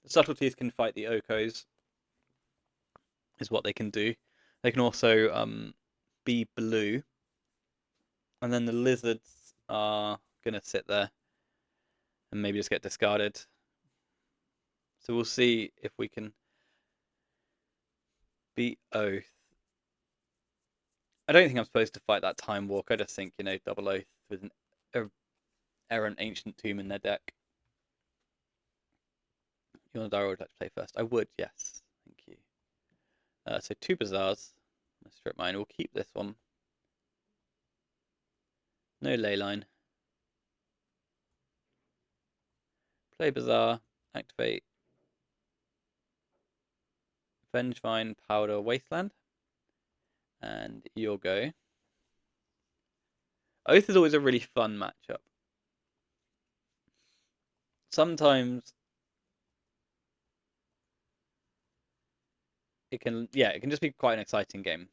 The subtleties can fight the Okos, is what they can do. They can also be blue, and then the lizards are gonna sit there and maybe just get discarded. So we'll see if we can beat Oath. I don't think I'm supposed to fight that Time Walk. I just think, double Oath with an errant ancient tomb in their deck. You want to die or would like to play first? I would, yes. Thank you. So 2 Bazaars. Let's strip mine. We'll keep this one. No Leyline. Play Bazaar. Activate. Vengevine, Powder, Wasteland. And you'll go. Oath is always a really fun matchup. Sometimes it can just be quite an exciting game.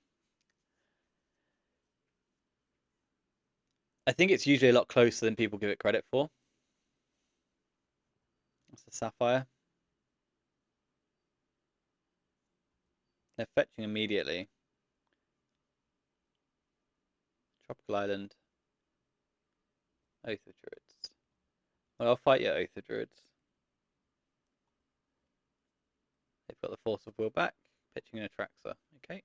I think it's usually a lot closer than people give it credit for. That's the Sapphire. They're fetching immediately. Tropical Island. Oath of Druids. Well, I'll fight your Oath of Druids. They've got the Force of Will back. Pitching an Atraxa. Okay.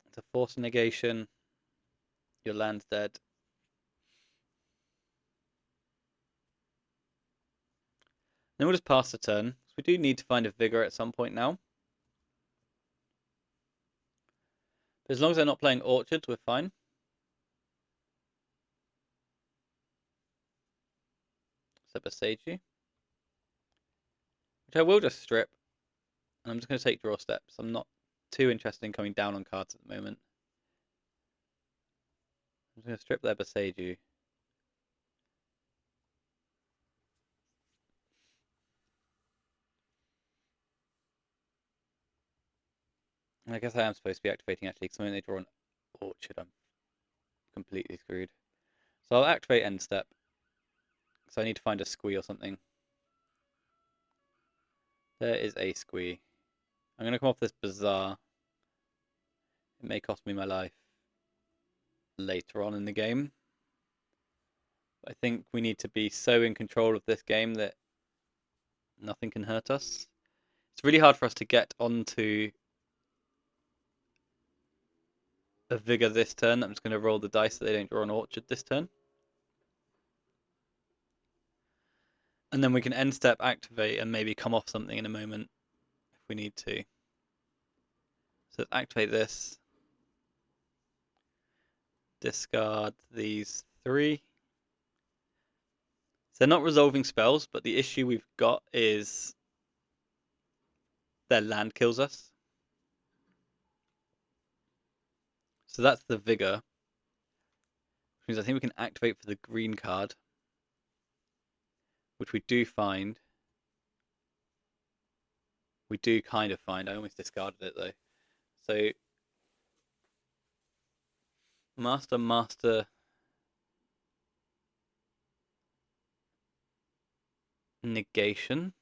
It's a Force negation. Your land's dead. Then we'll just pass the turn. So we do need to find a Vigor at some point now. But as long as they're not playing Orchards, we're fine. Except Beseiju. Which I will just strip. And I'm just going to take draw steps. I'm not too interested in coming down on cards at the moment. I'm just going to strip their Beseiju. I guess I am supposed to be activating actually, because when they draw an Orchard, I'm completely screwed. So I'll activate End Step. So I need to find a squee or something. There is a squee. I'm going to come off this Bazaar. It may cost me my life later on in the game. I think we need to be so in control of this game that nothing can hurt us. It's really hard for us to get onto a Vigor this turn. I'm just going to roll the dice so they don't draw an Orchard this turn. And then we can End Step, activate, and maybe come off something in a moment if we need to. So let's activate this. Discard these 3. So they're not resolving spells, but the issue we've got is their land kills us. So that's the Vigor. Which means I think we can activate for the green card. Which we do find. We do kind of find. I almost discarded it though. So Master negation.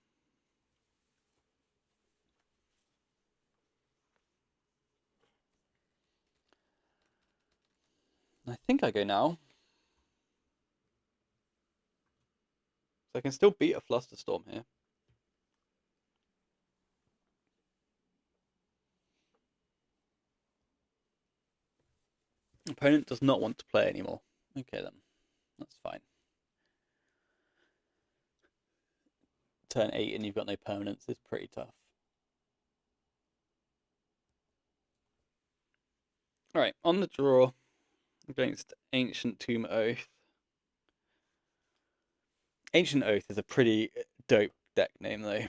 I think I go now. So I can still beat a Flusterstorm here. Opponent does not want to play anymore. Okay then, that's fine. Turn 8 and you've got no permanents is pretty tough. Alright, on the draw against Ancient Tomb Oath. Ancient Oath is a pretty dope deck name though.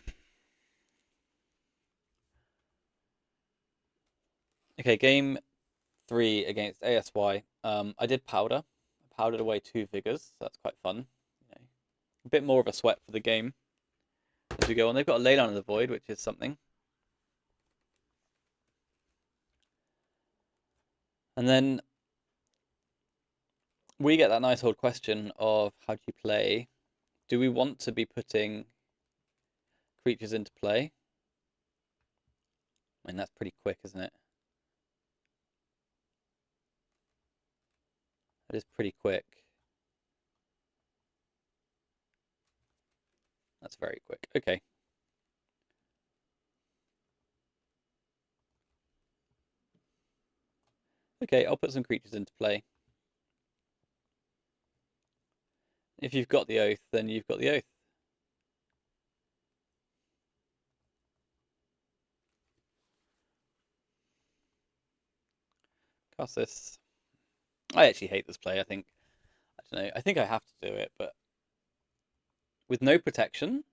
Okay, game 3 against ASY. I did powder. I powdered away 2 vigors, so that's quite fun. A bit more of a sweat for the game as we go on. They've got a Leyline of the Void, which is something. And then we get that nice old question of how do you play? Do we want to be putting creatures into play? I mean, that's pretty quick, isn't it? It is pretty quick. That's very quick. Okay. Okay, I'll put some creatures into play. If you've got the Oath, then you've got the Oath. Cast this. I actually hate this play, I think. I don't know. I think I have to do it, but with no protection,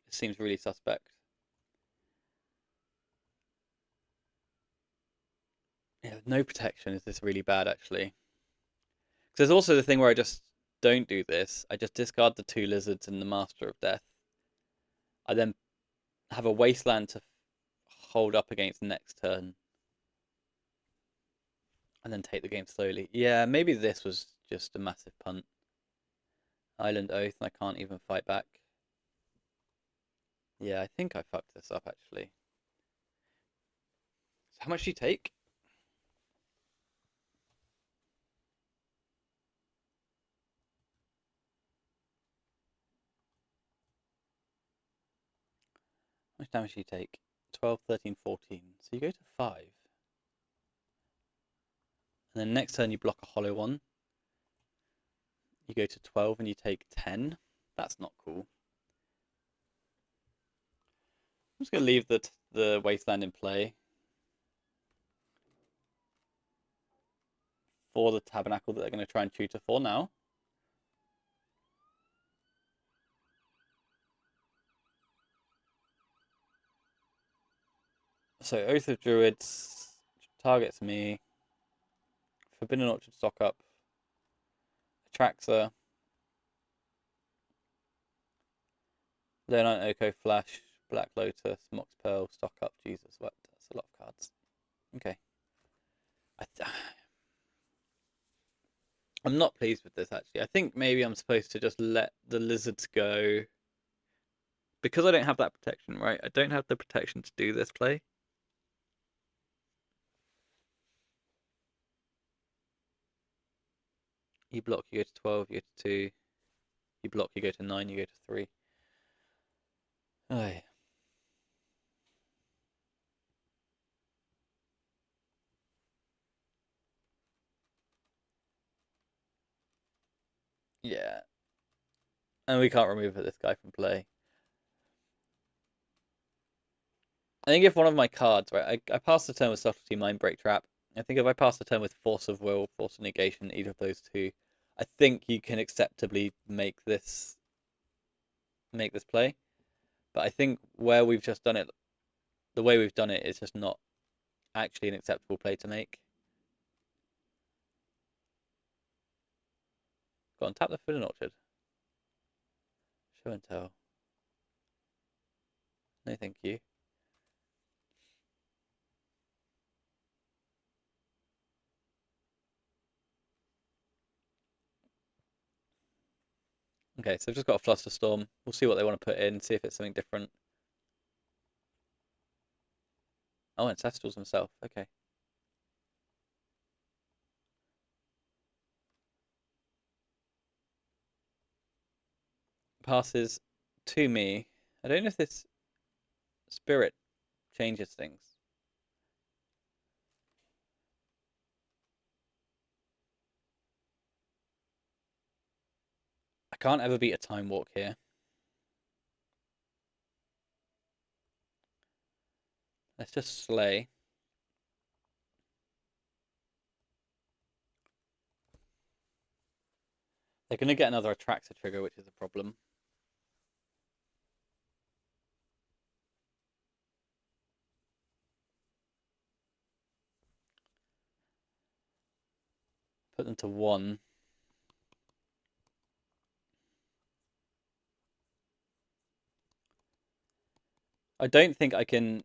it seems really suspect. Yeah, with no protection, is this really bad, actually? Because there's also the thing where I just don't do this. I just discard the 2 lizards and the Master of Death. I then have a Wasteland to hold up against next turn. And then take the game slowly. Yeah, maybe this was just a massive punt. Island Oath, and I can't even fight back. Yeah, I think I fucked this up, actually. So how much do you take? How much damage do you take? 12, 13, 14. So you go to 5. And then next turn you block a hollow one. You go to 12 and you take 10. That's not cool. I'm just going to leave the Wasteland in play for the Tabernacle that they're going to try and tutor for now. So Oath of Druids targets me. Forbidden Orchard stock up. Atraxa. Leonine Oko Flash. Black Lotus. Mox Pearl. Stock up. Jesus, what? That's a lot of cards. Okay. I'm not pleased with this, actually. I think maybe I'm supposed to just let the lizards go. Because I don't have that protection, right? I don't have the protection to do this play. You block, you go to 12, you go to 2. You block, you go to 9, you go to 3. Oh, yeah. And we can't remove this guy from play. I think if one of my cards, right, I pass the turn with Subtlety, Mind Break Trap. I think if I pass the turn with Force of Will, Force of Negation, either of those 2, I think you can acceptably make this play. But I think where we've just done it, the way we've done it is just not actually an acceptable play to make. Go on, tap the Forbidden Orchard. Show and tell. No, thank you. Okay, so I've just got a Flusterstorm. We'll see what they want to put in, see if it's something different. Oh, Ancestrals himself. Okay. Passes to me. I don't know if this Spirit changes things. I can't ever beat a Time Walk here. Let's just Slay. They're going to get another Atraxa trigger, which is a problem. Put them to 1. I don't think I can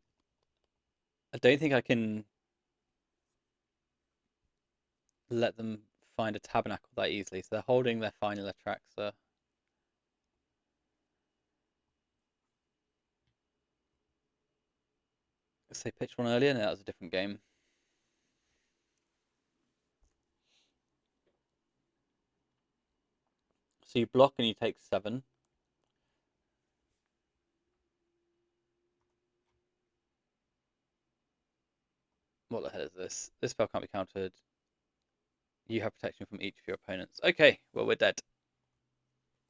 let them find a tabernacle that easily. So they're holding their final Atraxa. Because they pitched one earlier, and that was a different game. So you block and you take 7. What the hell is this? This spell can't be countered. You have protection from each of your opponents. Okay, well, we're dead.